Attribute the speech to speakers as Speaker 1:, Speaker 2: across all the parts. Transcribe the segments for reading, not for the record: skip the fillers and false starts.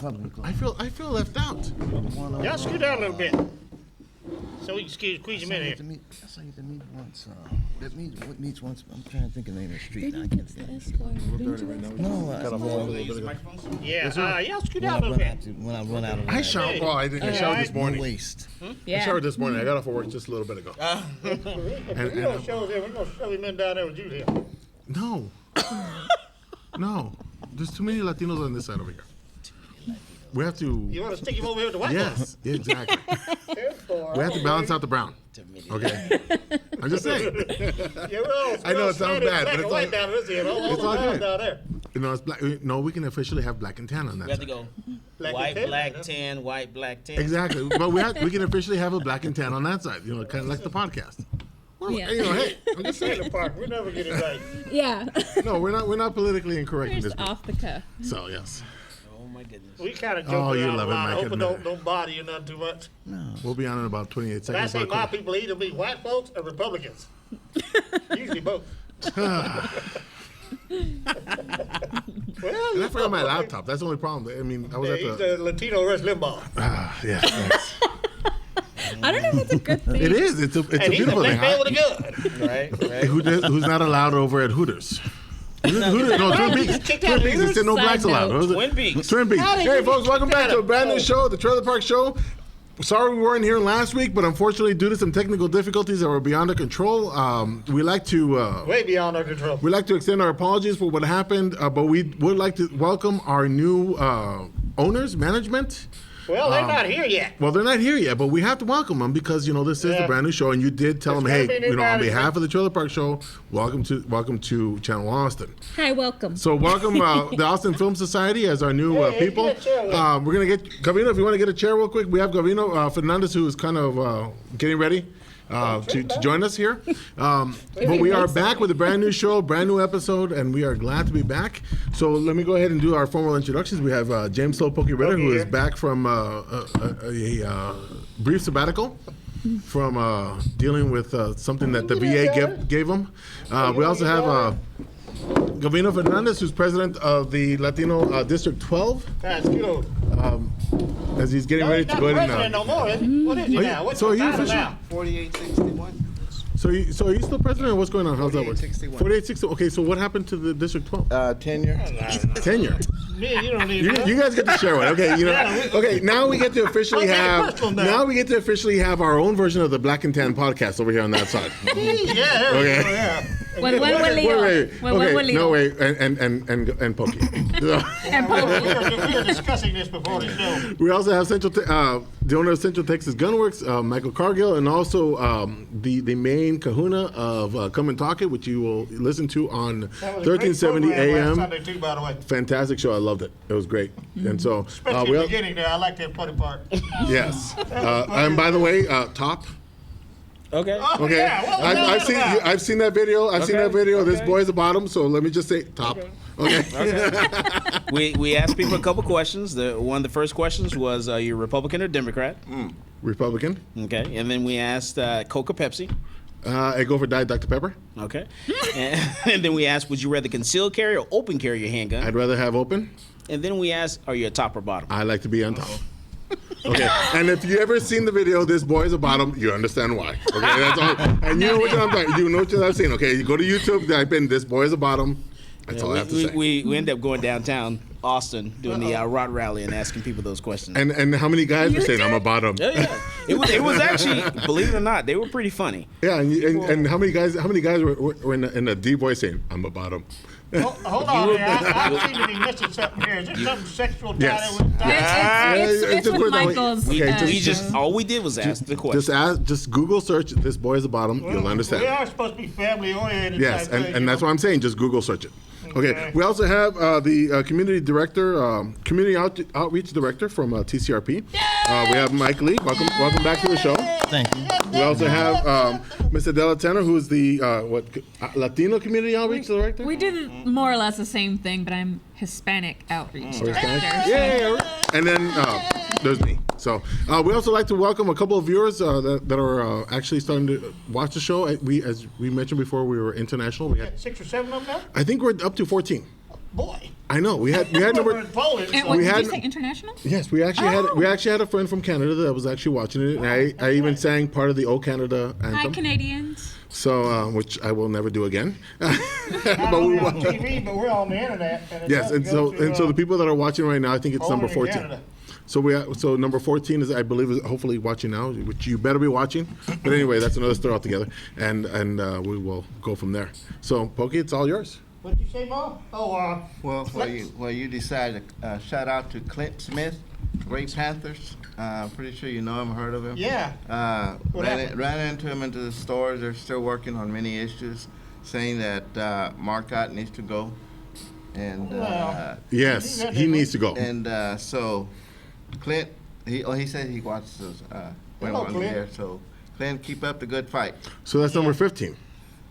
Speaker 1: Republican Club.
Speaker 2: I feel left out.
Speaker 3: Y'all scoot down a little bit. So we can squeeze him in here.
Speaker 1: I saw you to meet once. What meets once? I'm trying to think of the name of the street. I can't think. No,
Speaker 3: Yeah, y'all scoot down a little bit.
Speaker 1: when I run out of
Speaker 2: I showered. Well, I didn't. I showered this morning.
Speaker 1: waste.
Speaker 2: I showered this morning. I got off of work just a little bit ago.
Speaker 3: We're gonna show him men down there with you here.
Speaker 2: No. No. There's too many Latinos on this side over here. We have to.
Speaker 3: You want to stick him over here with the white
Speaker 2: Yes, exactly. We have to balance out the brown. Okay. I'm just saying. I know it sounds bad, but it's all good.
Speaker 3: Down there.
Speaker 2: You know, it's black. No, we can officially have black and tan on that.
Speaker 4: We have to go white, black, tan, white, black, tan.
Speaker 2: Exactly, but we can officially have a black and tan on that side. You know, kind of like the podcast.
Speaker 5: Yeah.
Speaker 2: You know, hey, I'm just saying.
Speaker 3: We never get it right.
Speaker 5: Yeah.
Speaker 2: No, we're not politically incorrect in this.
Speaker 5: Just off the cuff.
Speaker 2: So yes.
Speaker 4: Oh my goodness.
Speaker 3: We kind of joke
Speaker 2: Oh, you
Speaker 3: around
Speaker 2: love
Speaker 3: a
Speaker 2: it,
Speaker 3: lot. I
Speaker 2: Mike,
Speaker 3: hope it don't bother you none too much.
Speaker 2: We'll be on in about 28
Speaker 3: But I
Speaker 2: seconds.
Speaker 3: say my people either be white folks or Republicans. Usually both. Well,
Speaker 2: And I forgot my laptop. That's the only problem. I mean, I was
Speaker 3: he's
Speaker 2: at the.
Speaker 3: a Latino Rush Limbaugh.
Speaker 2: Yeah. Thanks.
Speaker 5: I don't know if that's a good thing.
Speaker 2: It is. It's a
Speaker 3: And he's a
Speaker 2: beautiful
Speaker 3: black
Speaker 2: thing.
Speaker 3: man with a gun.
Speaker 4: Right.
Speaker 2: Who's not allowed over at Hooters? Hooters? No, Twin Peaks.
Speaker 3: Kicked out
Speaker 2: Twin Peaks. There's still no
Speaker 5: Side
Speaker 2: blacks allowed.
Speaker 5: note.
Speaker 2: What was it?
Speaker 4: Twin Peaks.
Speaker 2: Twin Peaks.
Speaker 3: How did
Speaker 2: Hey,
Speaker 3: you
Speaker 2: folks, welcome back to a brand new
Speaker 3: Oh.
Speaker 2: show, the Trailer Park Show. Sorry we weren't here last week, but unfortunately, due to some technical difficulties that were beyond our control, we like to
Speaker 3: Way beyond our control.
Speaker 2: we like to extend our apologies for what happened, but we would like to welcome our new owners, management.
Speaker 3: Well, they're not here yet.
Speaker 2: Well, they're not here yet, but we have to welcome them because this is a brand new show, and you did tell them,
Speaker 3: There's
Speaker 2: hey,
Speaker 3: gotta be new
Speaker 2: on
Speaker 3: management.
Speaker 2: behalf of the Trailer Park Show, welcome to Channel Austin.
Speaker 5: Hi, welcome.
Speaker 2: So welcome the Austin Film Society as our new people.
Speaker 3: get a chair,
Speaker 2: We're gonna get Gavino. If you want to get a chair real quick, we have Gavino Fernandez, who is kind of getting ready to join us here. But we are back with a brand new show, brand new episode, and we are glad to be back. So let me go ahead and do our formal introductions. We have James Slowpokey Ritter, who is back from a brief sabbatical from dealing with something that the VA gave him. We also have Gavino Fernandez, who's president of the Latino District 12,
Speaker 3: That's cute.
Speaker 2: as he's getting ready to go ahead
Speaker 3: president
Speaker 2: and.
Speaker 3: no more, is he? What is he now? What's
Speaker 2: So are
Speaker 3: the
Speaker 2: you
Speaker 3: title
Speaker 2: official?
Speaker 3: now?
Speaker 6: 4861.
Speaker 2: So are you still president, or what's going on? How's that work?
Speaker 6: 4861.
Speaker 2: 4860. Okay, so what happened to the District 12?
Speaker 6: Tenure.
Speaker 2: Tenure.
Speaker 3: Me and you don't need that.
Speaker 2: You guys get to share one. Okay, okay. Now we get to officially
Speaker 3: Don't take it
Speaker 2: have.
Speaker 3: personal now.
Speaker 2: Now we get to officially have our own version of the Black and Tan podcast over here on that side.
Speaker 3: Yeah, there we
Speaker 2: Okay.
Speaker 3: go, yeah.
Speaker 5: When will Leo? When will
Speaker 2: Okay,
Speaker 5: Leo?
Speaker 2: no wait, and Pokey.
Speaker 5: And
Speaker 3: We
Speaker 5: Pokey.
Speaker 3: were discussing this before the show.
Speaker 2: We also have the owner of Central Texas Gunworks, Michael Cargill, and also the main kahuna of Come and Talk It, which you will listen to on
Speaker 3: That was a great
Speaker 2: 1370
Speaker 3: program last
Speaker 2: AM.
Speaker 3: Sunday too, by the way.
Speaker 2: Fantastic show. I loved it. It was great. And so,
Speaker 3: Especially
Speaker 2: we
Speaker 3: the beginning there. I like that funny part.
Speaker 2: yes. And by the way, top.
Speaker 4: Okay.
Speaker 3: Oh,
Speaker 2: Okay,
Speaker 3: yeah, what was that about?
Speaker 2: I've seen that video. I've seen that video. This boy is the bottom. So let me just say top. Okay.
Speaker 4: We asked people a couple questions. One of the first questions was, are you Republican or Democrat?
Speaker 2: Republican.
Speaker 4: Okay. And then we asked Coke or Pepsi.
Speaker 2: I go for Diet Dr Pepper.
Speaker 4: Okay. and then we asked, would you rather concealed carry or open carry your handgun?
Speaker 2: I'd rather have open.
Speaker 4: And then we asked, are you a top or bottom?
Speaker 2: I like to be on top. Okay, and if you ever seen the video, this boy is a bottom, you understand why. Okay, that's all. And you know what I'm talking. You know what I've seen. Okay, you go to YouTube, type in "this boy is a bottom." That's all I have to say.
Speaker 4: We end up going downtown Austin doing the Rot Rally and asking people those questions.
Speaker 2: And how many guys were saying I'm a bottom?
Speaker 4: Yeah. It was actually, believe it or not, they were pretty funny.
Speaker 2: Yeah, and how many guys were in a deep voice saying I'm a bottom?
Speaker 3: Hold on, man. I seem to be missing something here. Is there something sexual
Speaker 2: Yes.
Speaker 3: tied in with
Speaker 5: It's
Speaker 2: just put it
Speaker 5: with
Speaker 2: that way.
Speaker 5: Michael's.
Speaker 2: Okay,
Speaker 4: We just all we did was ask the question.
Speaker 2: Just Google search "this boy is a bottom." You'll
Speaker 3: We
Speaker 2: understand.
Speaker 3: are supposed to be family oriented.
Speaker 2: Yes, and that's what I'm saying. Just Google search it. Okay. We also have the community director, community outreach director from TCRP. We have Mike Lee. Welcome back to the show.
Speaker 1: Thank you.
Speaker 2: We also have Mr. Della Tanner, who is the Latino community outreach director.
Speaker 5: We do more or less the same thing, but I'm Hispanic outreach director.
Speaker 2: Yeah. And then there's me. So we also like to welcome a couple of viewers that are actually starting to watch the show. As we mentioned before, we were international. We had,
Speaker 3: 6 or 7 of them now?
Speaker 2: I think we're up to 14.
Speaker 3: Boy.
Speaker 2: I know we had
Speaker 3: We're
Speaker 2: number.
Speaker 3: in Poland,
Speaker 5: And
Speaker 3: so-
Speaker 5: what,
Speaker 2: We
Speaker 5: did
Speaker 2: had-
Speaker 5: you say international?
Speaker 2: Yes, we actually had a friend from Canada that was actually watching it, and I even sang part of the "O Canada"
Speaker 5: Hi,
Speaker 2: anthem.
Speaker 5: Canadians.
Speaker 2: So, which I will never do again.
Speaker 3: Not
Speaker 2: But
Speaker 3: only
Speaker 2: we
Speaker 3: on TV, but we're on the internet. And it
Speaker 2: yes,
Speaker 3: does
Speaker 2: and
Speaker 3: go
Speaker 2: so
Speaker 3: to,
Speaker 2: the people that are watching right now, I think it's number
Speaker 3: Poland and
Speaker 2: 14.
Speaker 3: Canada.
Speaker 2: So number 14 is, I believe, is hopefully watching now, which you better be watching. But anyway, that's another story altogether, and we will go from there. So, Pokey, it's all yours.
Speaker 3: What'd you say, Mo? Oh,
Speaker 1: Well, you decided to shout out to Clint Smith, Great Panthers. I'm pretty sure you know him, heard of him.
Speaker 3: yeah. What happened?
Speaker 1: Ran into him into the stores. They're still working on many issues, saying that Marcotte needs to go, and
Speaker 3: Well.
Speaker 2: Yes, he needs to go.
Speaker 1: so Clint, he said he watches us when
Speaker 3: Hello,
Speaker 1: we're on the
Speaker 3: Clint.
Speaker 1: air. So Clint, keep up the good fight.
Speaker 2: So that's number 15.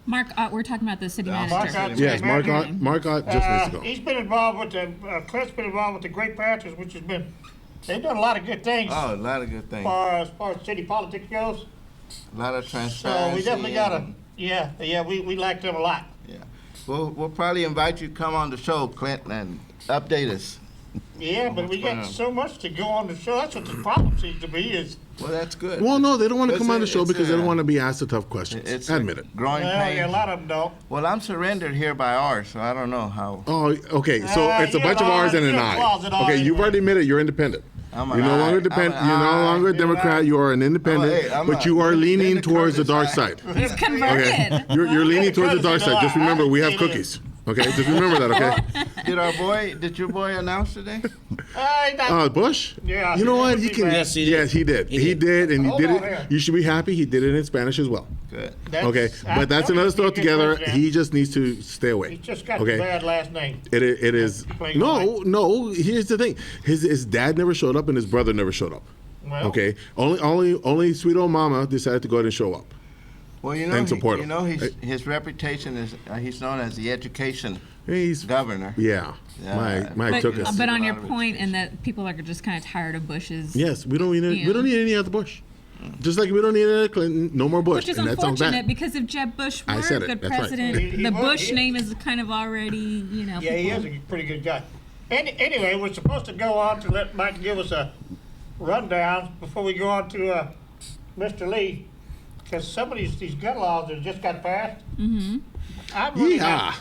Speaker 5: Mark, we're talking about the city manager.
Speaker 3: Marcotte.
Speaker 2: Yes,
Speaker 3: Marcotte.
Speaker 2: Marcotte just needs to go.
Speaker 3: He's been involved with the, Clint's been involved with the Great Panthers, which has been, they've done a lot of good things
Speaker 1: Oh, a lot of good things.
Speaker 3: as far as city politics goes.
Speaker 1: A lot of transparency.
Speaker 3: So we definitely gotta,
Speaker 1: and-
Speaker 3: we like them a lot.
Speaker 1: Yeah, we'll probably invite you to come on the show, Clint, and update us.
Speaker 3: Yeah, but we got
Speaker 1: going on?
Speaker 3: so much to go on the show. That's what the problem seems to be is,
Speaker 1: Well, that's good.
Speaker 2: Well, no, they don't want to
Speaker 1: It's
Speaker 2: come on the
Speaker 1: a-
Speaker 2: show
Speaker 1: it's
Speaker 2: because they
Speaker 1: a-
Speaker 2: don't want to be asked the tough questions.
Speaker 1: It's
Speaker 2: Admit
Speaker 1: a
Speaker 2: it.
Speaker 1: growing
Speaker 3: well,
Speaker 1: pain.
Speaker 3: yeah, a lot of them don't.
Speaker 1: Well, I'm surrendered here by ours, so I don't know how.
Speaker 2: Oh, okay. So it's a
Speaker 3: you're
Speaker 2: bunch of
Speaker 3: an
Speaker 2: R's and an
Speaker 3: you're a
Speaker 2: I.
Speaker 3: closet R
Speaker 2: Okay, you've
Speaker 3: anyway.
Speaker 2: already admitted you're independent.
Speaker 1: I'm
Speaker 2: You're
Speaker 1: an
Speaker 2: no
Speaker 1: I.
Speaker 2: longer
Speaker 1: I'm
Speaker 2: dependent.
Speaker 1: an
Speaker 2: You're no
Speaker 1: I.
Speaker 2: longer a
Speaker 3: You're an
Speaker 2: Democrat.
Speaker 3: I.
Speaker 2: You are an independent,
Speaker 1: Hey, I'm
Speaker 2: but
Speaker 1: a
Speaker 2: you are leaning
Speaker 1: independent
Speaker 2: towards the dark
Speaker 1: Curtis,
Speaker 2: side.
Speaker 5: He's converted.
Speaker 2: Okay, you're leaning towards the dark side. Just remember, we have
Speaker 3: I-
Speaker 2: cookies. Okay, just remember that. Okay.
Speaker 1: Did your boy announce today?
Speaker 2: Bush.
Speaker 3: Yeah,
Speaker 2: You know what?
Speaker 3: he
Speaker 2: He
Speaker 3: did.
Speaker 2: can.
Speaker 4: Yes, he did.
Speaker 2: Yes, he did. He did, and he
Speaker 3: Hold
Speaker 2: did
Speaker 3: on
Speaker 2: it.
Speaker 3: here.
Speaker 2: You should be happy. He did it in Spanish as well.
Speaker 1: Good.
Speaker 2: Okay, but that's another story altogether. He just needs to stay away.
Speaker 3: He's just got
Speaker 2: Okay.
Speaker 3: the bad last name.
Speaker 2: It is
Speaker 3: Playing
Speaker 2: no. Here's the thing: his dad never showed up, and his brother never showed up.
Speaker 3: Well,
Speaker 2: Okay, only sweet old mama decided to go ahead and show up.
Speaker 1: Well, you know,
Speaker 2: And support
Speaker 1: you
Speaker 2: him.
Speaker 1: know, his reputation is he's known as the education
Speaker 2: He's
Speaker 1: governor.
Speaker 2: yeah.
Speaker 1: Yeah.
Speaker 2: My took us.
Speaker 5: But on your
Speaker 1: A lot of
Speaker 5: point, and that people are just kind of tired of Bush's,
Speaker 2: Yes, we don't need
Speaker 5: Yeah.
Speaker 2: we don't need any other Bush. Just like we don't need another Clinton, no more Bush.
Speaker 5: which is
Speaker 2: and that sounds bad.
Speaker 5: unfortunate because if Jeb Bush
Speaker 2: I
Speaker 5: were
Speaker 2: said
Speaker 5: a
Speaker 2: it,
Speaker 5: good
Speaker 2: that's right.
Speaker 5: president,
Speaker 3: He
Speaker 5: the
Speaker 3: was,
Speaker 5: Bush
Speaker 3: yeah.
Speaker 5: name is kind of already,
Speaker 3: Yeah, he is a pretty good guy. Anyway, we're supposed to go on to let Mike give us a rundown before we go on to Mr. Lee, because some of these gun laws that just got passed. Mm-hmm. I'm really
Speaker 2: Yeehaw.
Speaker 3: not,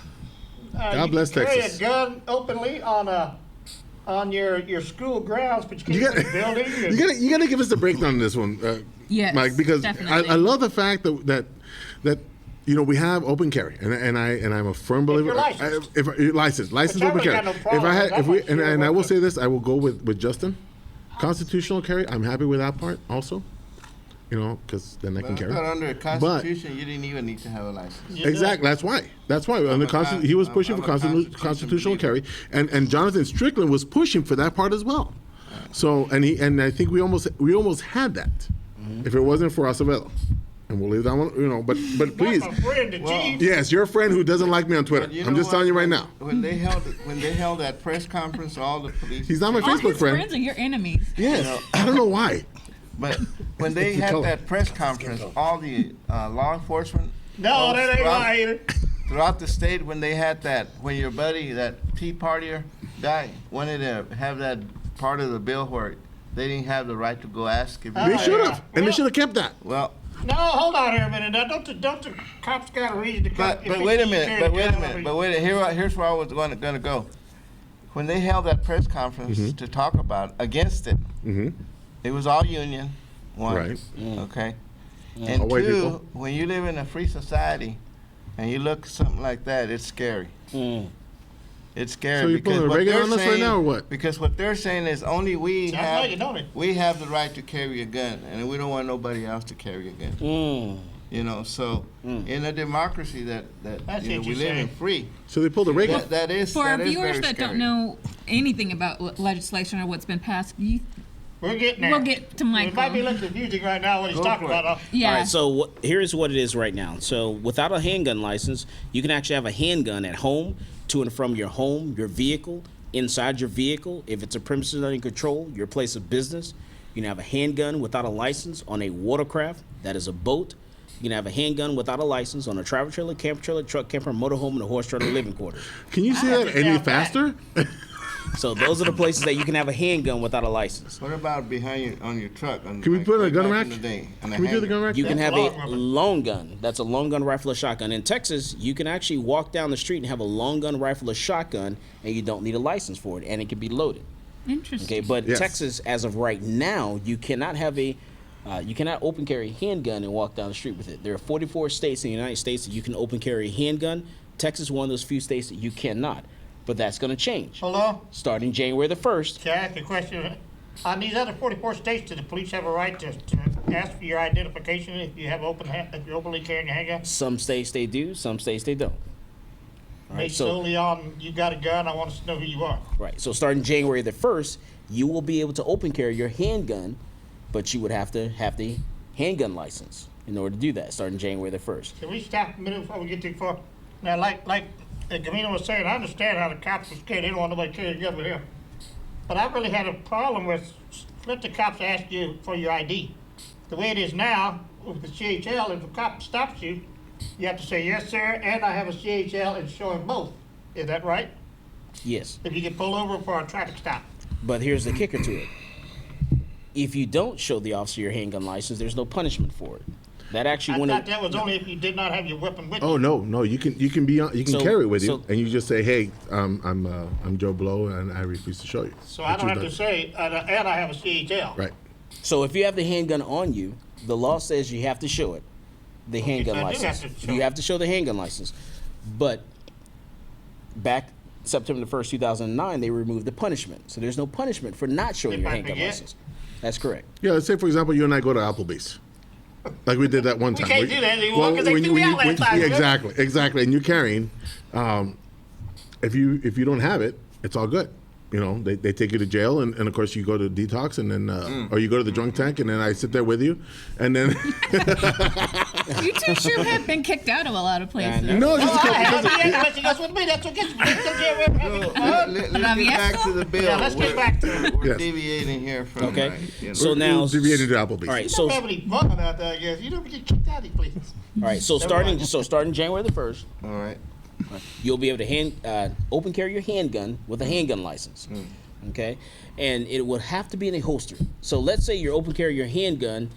Speaker 2: God
Speaker 3: you
Speaker 2: bless
Speaker 3: can
Speaker 2: Texas.
Speaker 3: Carry a gun openly on your school grounds, but you
Speaker 2: You
Speaker 3: can't
Speaker 2: got
Speaker 3: put a building. and-
Speaker 2: you got to give us the breakdown on this one,
Speaker 5: Yes,
Speaker 2: Mike, because
Speaker 5: definitely.
Speaker 2: I love the fact that we have open carry, and I'm a firm believer.
Speaker 3: you're licensed.
Speaker 2: If licensed
Speaker 3: Which I
Speaker 2: open
Speaker 3: would
Speaker 2: carry.
Speaker 3: have no
Speaker 2: If
Speaker 3: problem
Speaker 2: I had,
Speaker 3: with.
Speaker 2: if we,
Speaker 3: I'm not sure
Speaker 2: and I will
Speaker 3: what
Speaker 2: say this, I will go with Justin. Constitutional carry, I'm happy with that part also. Because then I can
Speaker 1: But I
Speaker 2: carry.
Speaker 1: thought under the Constitution, you didn't even need to have a license.
Speaker 3: You do.
Speaker 2: Exactly. That's why. Under he was pushing for constitutional carry, and Jonathan Strickland was pushing for that part as well. So and I think we almost had that, if it wasn't for Acevedo, and we'll leave that one. But please,
Speaker 3: That's my friend, the chief.
Speaker 2: yes, you're a friend who doesn't like me on Twitter.
Speaker 1: But you
Speaker 2: I'm
Speaker 1: know
Speaker 2: just
Speaker 1: what?
Speaker 2: telling you right now.
Speaker 1: When they held that press conference, all the police.
Speaker 2: He's not my
Speaker 5: all
Speaker 2: Facebook
Speaker 5: his
Speaker 2: friend.
Speaker 5: friends are your enemies.
Speaker 2: Yes, I don't know why.
Speaker 1: But when they
Speaker 2: The
Speaker 1: had
Speaker 2: color.
Speaker 1: that press conference, all the law enforcement.
Speaker 3: No,
Speaker 1: folks
Speaker 3: that ain't
Speaker 1: throughout-
Speaker 3: right either.
Speaker 1: Throughout the state, when they had that, when your buddy, that Tea Partier guy, wanted to have that part of the bill where they didn't have the right to go ask if.
Speaker 2: They
Speaker 3: Oh,
Speaker 2: should
Speaker 3: yeah.
Speaker 2: have, and they should have kept that.
Speaker 1: Well,
Speaker 3: No, hold on here a minute. Now, don't the cops got a reason to come?
Speaker 1: but
Speaker 3: if
Speaker 1: wait a
Speaker 3: you
Speaker 1: minute,
Speaker 3: carry
Speaker 1: but wait a
Speaker 3: gun
Speaker 1: minute,
Speaker 3: over
Speaker 1: but wait. Here's where I was going to go. When they held that press conference to talk about against it, it was all union. One,
Speaker 2: Right.
Speaker 1: okay,
Speaker 2: All
Speaker 1: and
Speaker 2: white
Speaker 1: two,
Speaker 2: people.
Speaker 1: when you live in a free society, and you look at something like that, it's scary. It's scary
Speaker 2: So you're
Speaker 1: because
Speaker 2: pulling a
Speaker 1: what
Speaker 2: Reagan
Speaker 1: they're
Speaker 2: on us right
Speaker 1: saying,
Speaker 2: now, or what?
Speaker 1: Because what they're saying is only we
Speaker 3: Sounds
Speaker 1: have
Speaker 3: like it, don't it?
Speaker 1: we have the right to carry a gun, and we don't want nobody else to carry a gun. So in a democracy that
Speaker 3: That's
Speaker 1: we
Speaker 3: what you're
Speaker 1: live in
Speaker 3: saying.
Speaker 1: free,
Speaker 2: So they pulled a Reagan.
Speaker 1: that is
Speaker 5: For our
Speaker 1: that is
Speaker 5: viewers
Speaker 1: very
Speaker 5: that
Speaker 1: scary.
Speaker 5: don't know anything about legislation or what's been passed,
Speaker 3: We're getting there.
Speaker 5: we'll get to
Speaker 3: It might be
Speaker 5: Michael.
Speaker 3: looking confusing right now what he's
Speaker 1: Go
Speaker 3: talking
Speaker 1: for it.
Speaker 3: about.
Speaker 5: Yeah.
Speaker 4: All right, so here's what it is right now. So without a handgun license, you can actually have a handgun at home, to and from your home, your vehicle, inside your vehicle. If it's a premises under control, your place of business, you can have a handgun without a license on a watercraft, that is a boat, You can have a handgun without a license on a travel trailer, camper trailer, truck, camper, motorhome, and a horse trailer living quarters.
Speaker 2: Can you say that any faster?
Speaker 4: So those are the places that you can have a handgun without a license.
Speaker 1: What about behind you on your truck?
Speaker 2: Can we put in a gun rack? Can we do the gun rack?
Speaker 4: You can have
Speaker 3: That's
Speaker 4: a
Speaker 3: long
Speaker 4: long gun. That's a long gun, rifle, or shotgun. In Texas, you can actually walk down the street and have a long gun, rifle, or shotgun, and you don't need a license for it, and it can be loaded.
Speaker 5: Interesting.
Speaker 4: Okay, but
Speaker 2: Yes.
Speaker 4: Texas, as of right now, you cannot have you cannot open carry a handgun and walk down the street with it. There are 44 states in the United States that you can open carry a handgun. Texas is one of those few states that you cannot. But that's going to change.
Speaker 3: Hold on.
Speaker 4: Starting January the 1st.
Speaker 3: Can I ask a question? On these other 44 states, do the police have a right to ask for your identification if you have if you're openly carrying a handgun?
Speaker 4: Some states they do, some states they don't. All right,
Speaker 3: Based
Speaker 4: so,
Speaker 3: solely on you got a gun, I want to know who you are.
Speaker 4: right, so starting January the 1st, you will be able to open carry your handgun, but you would have to have the handgun license in order to do that, starting January the 1st.
Speaker 3: Can we stop a minute before we get too far? Now, like Gamino was saying, I understand how the cops are scared. They don't want nobody carrying a gun with him. But I really had a problem with let the cops ask you for your ID. The way it is now, with the CHL, if a cop stops you, you have to say, yes, sir, and I have a CHL and show him both. Is that right?
Speaker 4: Yes,
Speaker 3: If you get pulled over for a traffic stop.
Speaker 4: but here's the kicker to it. If you don't show the officer your handgun license, there's no punishment for it. That actually
Speaker 3: I
Speaker 4: went
Speaker 3: thought that was only if you did not have your weapon with you.
Speaker 2: Oh no, you can
Speaker 4: So-
Speaker 2: carry it with you,
Speaker 4: so-
Speaker 2: and you just say, hey, I'm Joe Blow, and I refuse to show you.
Speaker 3: So I don't have to say, and I have a CHL.
Speaker 2: Right.
Speaker 4: So if you have the handgun on you, the law says you have to show it, the handgun
Speaker 3: so I do
Speaker 4: license.
Speaker 3: have to show
Speaker 4: You
Speaker 3: it.
Speaker 4: have to show the handgun license. But back September the 1st, 2009, they removed the punishment. So there's no punishment for not showing
Speaker 3: If
Speaker 4: your
Speaker 3: I
Speaker 4: handgun
Speaker 3: forget?
Speaker 4: license. That's correct.
Speaker 2: Yeah, let's say, for example, you and I go to Applebee's. Like we did that one time.
Speaker 3: can't do that anymore 'cause they
Speaker 2: when
Speaker 3: threw me out last time,
Speaker 2: yeah,
Speaker 3: remember?
Speaker 2: exactly. And you're carrying. If you don't have it, it's all good. You know, they take you to jail, and of course you go to detox, and then or you go to the drunk tank, and then I sit there with you, and then
Speaker 5: You two sure have been kicked out of a lot of places.
Speaker 2: no, just
Speaker 3: Oh, I
Speaker 2: because,
Speaker 3: have unless he goes with me. That's what gets me. Let's
Speaker 1: Let's get back to the bill.
Speaker 3: Yeah, let's get back to it.
Speaker 1: We're
Speaker 2: Yes.
Speaker 1: deviating here from.
Speaker 4: Okay.
Speaker 1: you know.
Speaker 4: So now,
Speaker 2: deviated to Applebee's.
Speaker 4: all right.
Speaker 3: You
Speaker 4: So
Speaker 3: don't have any fun out there, I guess. You don't get kicked out of these places.
Speaker 4: all right. So starting January the 1st,
Speaker 1: All right.
Speaker 4: you'll be able to open carry your handgun with a handgun license. Okay, and it would have to be in a holster. So let's say you're open carry your handgun,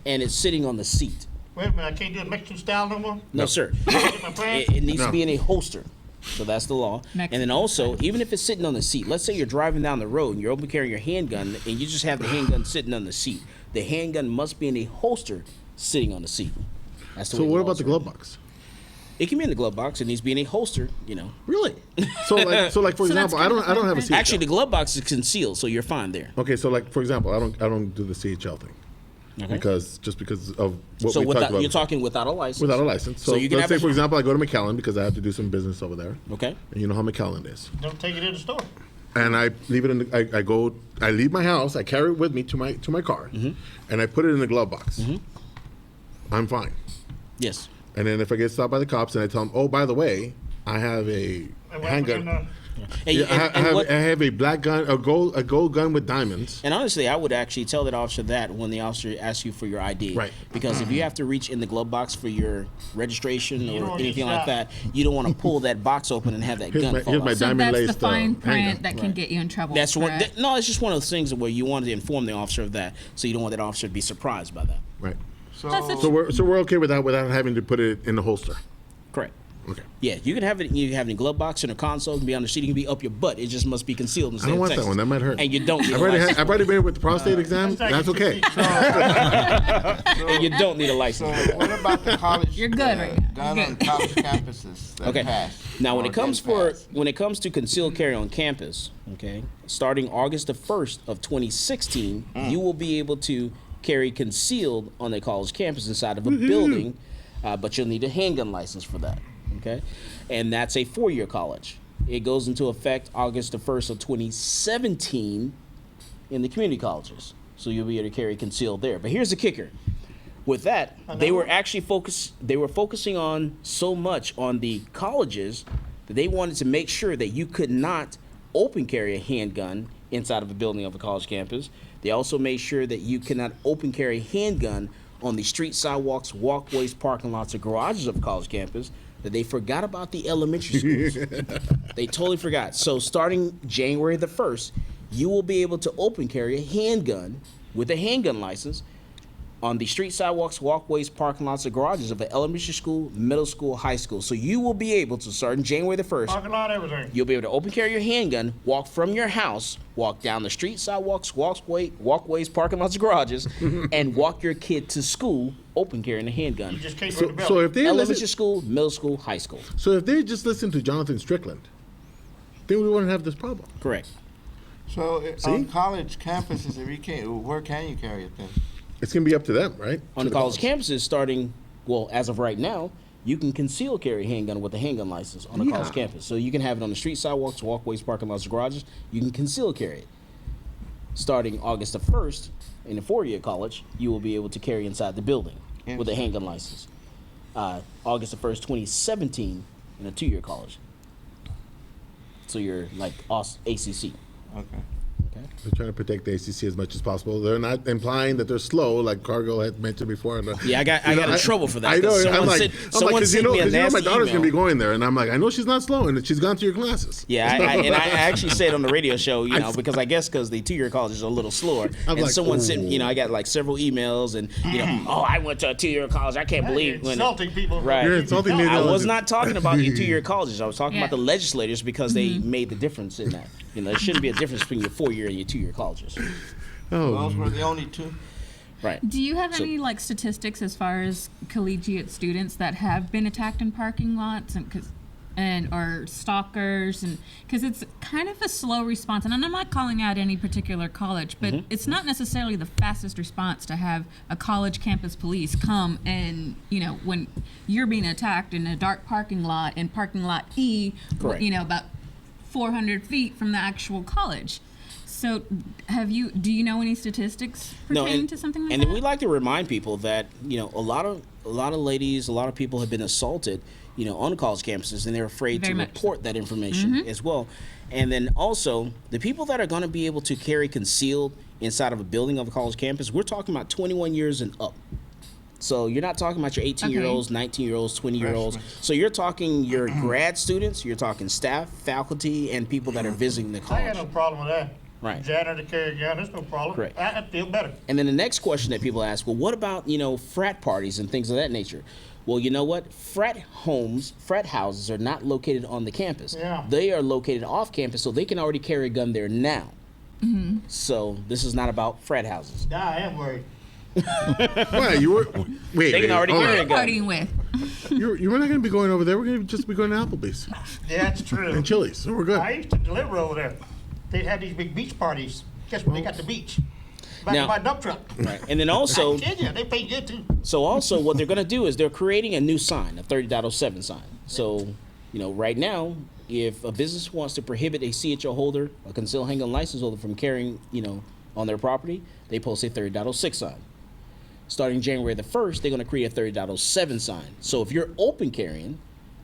Speaker 4: and it's sitting on the seat.
Speaker 3: Wait a minute, I can't do it Mexican style no more?
Speaker 4: No, sir.
Speaker 3: Get my pants?
Speaker 4: It needs to
Speaker 2: No.
Speaker 4: be in a holster. So that's the law. And then
Speaker 5: Mexican
Speaker 4: also, even if it's sitting on the seat, let's say you're driving down the road and you're open carrying your handgun and you just have the handgun sitting on the seat. The handgun must be in a holster sitting on the seat. That's the
Speaker 2: So
Speaker 4: way
Speaker 2: what
Speaker 4: the
Speaker 2: about
Speaker 4: laws
Speaker 2: the
Speaker 4: are.
Speaker 2: glove box?
Speaker 4: It can be in the glove box. It needs to be in a holster, you know.
Speaker 2: Really? So like for
Speaker 5: So that's
Speaker 2: example, I
Speaker 5: kind
Speaker 2: don't
Speaker 5: of
Speaker 2: have a
Speaker 5: different.
Speaker 2: CHL.
Speaker 4: Actually, the glove box is concealed, so you're fine there.
Speaker 2: Okay, so like for example, I don't do the CHL thing
Speaker 4: Okay.
Speaker 2: because of what
Speaker 4: So
Speaker 2: we talked
Speaker 4: without,
Speaker 2: about.
Speaker 4: you're talking without a license.
Speaker 2: Without a license. So,
Speaker 4: So you can
Speaker 2: let's
Speaker 4: have
Speaker 2: say,
Speaker 4: a-
Speaker 2: for example, I go to McAllen because I have to do some business over there.
Speaker 4: Okay.
Speaker 2: And you know how McAllen is.
Speaker 3: Don't take it in the store.
Speaker 2: And I leave it in the, I leave my house, I carry it with me to my car,
Speaker 4: Mm-hmm.
Speaker 2: and I put it in the glove box. I'm fine.
Speaker 4: Yes.
Speaker 2: And then if I get stopped by the cops and I tell them, oh, by the way, I have a
Speaker 3: And
Speaker 2: handgun.
Speaker 4: And,
Speaker 2: Yeah,
Speaker 4: and
Speaker 2: I
Speaker 4: what-
Speaker 2: have a black gun, a gold gun with diamonds.
Speaker 4: And honestly, I would actually tell that officer that when the officer asks you for your ID.
Speaker 2: Right.
Speaker 4: Because if you have to reach in the glove box for your registration
Speaker 3: You
Speaker 4: or
Speaker 3: don't
Speaker 4: anything
Speaker 3: need
Speaker 4: like
Speaker 3: that.
Speaker 4: that, you don't want to pull that box open and have that
Speaker 2: Here's
Speaker 4: gun
Speaker 2: my-
Speaker 4: fall
Speaker 2: here's my
Speaker 4: out.
Speaker 5: So
Speaker 2: diamond
Speaker 5: that's the
Speaker 2: laced,
Speaker 5: fine print
Speaker 2: handgun.
Speaker 5: that can get you in trouble.
Speaker 4: That's one.
Speaker 5: correct?
Speaker 4: No, it's just one of those things where you wanted to inform the officer of that, so you don't want that officer to be surprised by that.
Speaker 2: Right.
Speaker 5: That's a-
Speaker 2: So we're okay with that without having to put it in the holster.
Speaker 4: Correct.
Speaker 2: Okay.
Speaker 4: Yeah, you can have it. You can have it in a glove box in a console. It can be on the seat. It can be up your butt. It just must be concealed in the
Speaker 2: I
Speaker 4: state
Speaker 2: don't
Speaker 4: of
Speaker 2: want that
Speaker 4: Texas.
Speaker 2: one. That might hurt.
Speaker 4: And you don't need
Speaker 2: I've
Speaker 4: a
Speaker 2: already
Speaker 4: license.
Speaker 2: I've already been with the prostate exam. That's okay.
Speaker 4: And you don't need a
Speaker 1: So
Speaker 4: license.
Speaker 1: what about the college?
Speaker 5: You're good right now.
Speaker 1: Gun
Speaker 5: You're
Speaker 1: on
Speaker 5: good.
Speaker 1: college campuses that
Speaker 4: Okay.
Speaker 1: passed.
Speaker 4: Now, when
Speaker 1: or
Speaker 4: it comes
Speaker 1: didn't pass?
Speaker 4: when it comes to concealed carry on campus, okay, starting August the 1st of 2016, you will be able to carry concealed on a college campus inside of a building, but you'll need a handgun license for that, okay? And that's a 4-year college. It goes into effect August the 1st of 2017 in the community colleges. So you'll be able to carry concealed there. But here's the kicker. With that, they were actually focusing on so much on the colleges that they wanted to make sure that you could not open carry a handgun inside of a building of a college campus. They also made sure that you cannot open carry a handgun on the street sidewalks, walkways, parking lots, or garages of a college campus that they forgot about the elementary schools. They totally forgot. So starting January the 1st, you will be able to open carry a handgun with a handgun license on the street sidewalks, walkways, parking lots, or garages of an elementary school, middle school, high school. So you will be able to, starting January the 1st,
Speaker 3: Parking lot, everything.
Speaker 4: you'll be able to open carry your handgun, walk from your house, walk down the street sidewalks, walkways, parking lots, garages, and walk your kid to school, open carrying a handgun.
Speaker 3: You just can't go to the
Speaker 2: So
Speaker 3: building.
Speaker 2: if they
Speaker 4: Elementary
Speaker 2: listen,
Speaker 4: school, middle school, high school.
Speaker 2: so if they just listen to Jonathan Strickland, then we wouldn't have this problem.
Speaker 4: Correct.
Speaker 1: So
Speaker 2: See?
Speaker 1: on college campuses, if you can't, where can you carry it then?
Speaker 2: It's gonna be up to them, right?
Speaker 4: On the college campuses, starting, well, as of right now, you can conceal carry a handgun with a handgun license on a college
Speaker 2: Yeah.
Speaker 4: campus. So you can have it on the street sidewalks, walkways, parking lots, garages. You can conceal carry it. Starting August the 1st, in a four-year college, you will be able to carry inside the building with a handgun license. August the 1st, 2017, in a two-year college. So you're like ACC.
Speaker 1: Okay.
Speaker 4: Okay.
Speaker 2: They're trying to protect the ACC as much as possible. They're not implying that they're slow, like Cargill had mentioned before.
Speaker 4: Yeah, I got in trouble for that.
Speaker 2: I know.
Speaker 4: 'cause
Speaker 2: I'm like,
Speaker 4: someone
Speaker 2: because
Speaker 4: sent me a
Speaker 2: my
Speaker 4: nasty
Speaker 2: daughter's gonna
Speaker 4: email.
Speaker 2: be going there, and I'm like, I know she's not slow, and she's gone to your classes.
Speaker 4: Yeah, I actually said on the radio show, because I guess because the two-year colleges are a little slower,
Speaker 2: I'm
Speaker 4: and
Speaker 2: like,
Speaker 4: someone sent,
Speaker 2: ooh.
Speaker 4: I got like several emails, and oh, I went to a two-year college. I can't
Speaker 3: You're
Speaker 4: believe when.
Speaker 3: insulting people.
Speaker 4: Right.
Speaker 2: You're insulting me.
Speaker 4: I was not talking about your two-year colleges. I was talking
Speaker 5: Yeah.
Speaker 4: about the legislators because they made the difference in that. There shouldn't be a difference between your four-year and your two-year colleges.
Speaker 1: Those were the only two.
Speaker 4: Right.
Speaker 5: Do you have
Speaker 4: So-
Speaker 5: any like statistics as far as collegiate students that have been attacked in parking lots and or stalkers, and because it's kind of a slow response, and I'm not calling out any particular college, but it's not necessarily the fastest response to have a college campus police come and when you're being attacked in a dark parking lot in parking lot E,
Speaker 4: Correct.
Speaker 5: About 400 feet from the actual college. So, do you know any statistics pertaining to something like
Speaker 4: and
Speaker 5: that?
Speaker 4: we like to remind people that a lot of ladies, a lot of people have been assaulted, on college campuses, and they're afraid
Speaker 5: Very
Speaker 4: to
Speaker 5: much so.
Speaker 4: report that information as well. And then also the people that are going to be able to carry concealed inside of a building of a college campus, we're talking about 21 years and up. So you're not talking about your 18-year-olds, 19-year-olds, 20-year-olds. So you're talking your grad students, you're talking staff, faculty, and people that are visiting the
Speaker 3: I
Speaker 4: college.
Speaker 3: got no problem with that.
Speaker 4: Right.
Speaker 3: Janitor to carry a gun, there's no problem.
Speaker 4: Correct.
Speaker 3: I feel better.
Speaker 4: And then the next question that people ask, well, what about, frat parties and things of that nature? Well, you know what? Frat houses are not located on the campus.
Speaker 3: Yeah.
Speaker 4: They are located off campus, so they can already carry a gun there now. So this is not about frat houses.
Speaker 3: Nah, I am worried.
Speaker 2: Wait, you were wait.
Speaker 4: They can already
Speaker 2: hold
Speaker 4: carry
Speaker 2: on.
Speaker 4: a gun.
Speaker 5: Partying with.
Speaker 2: You're not going to be going over there. We're going to just be going to Applebee's
Speaker 3: Yeah, that's true.
Speaker 2: and Chili's. So we're good.
Speaker 3: I used to deliver over there. They'd have these big beach parties. Guess what? They got the beach. Back
Speaker 4: Now-
Speaker 3: in my dump truck.
Speaker 4: Right. And then also,
Speaker 3: I kid you, they pay good too.
Speaker 4: so also what they're going to do is they're creating a new sign, a 30.07 sign. So, right now, if a business wants to prohibit a CHO holder, a concealed handgun license holder from carrying, on their property, they post a 30.06 sign. Starting January the 1st, they're going to create a 30.07 sign. So if you're open carrying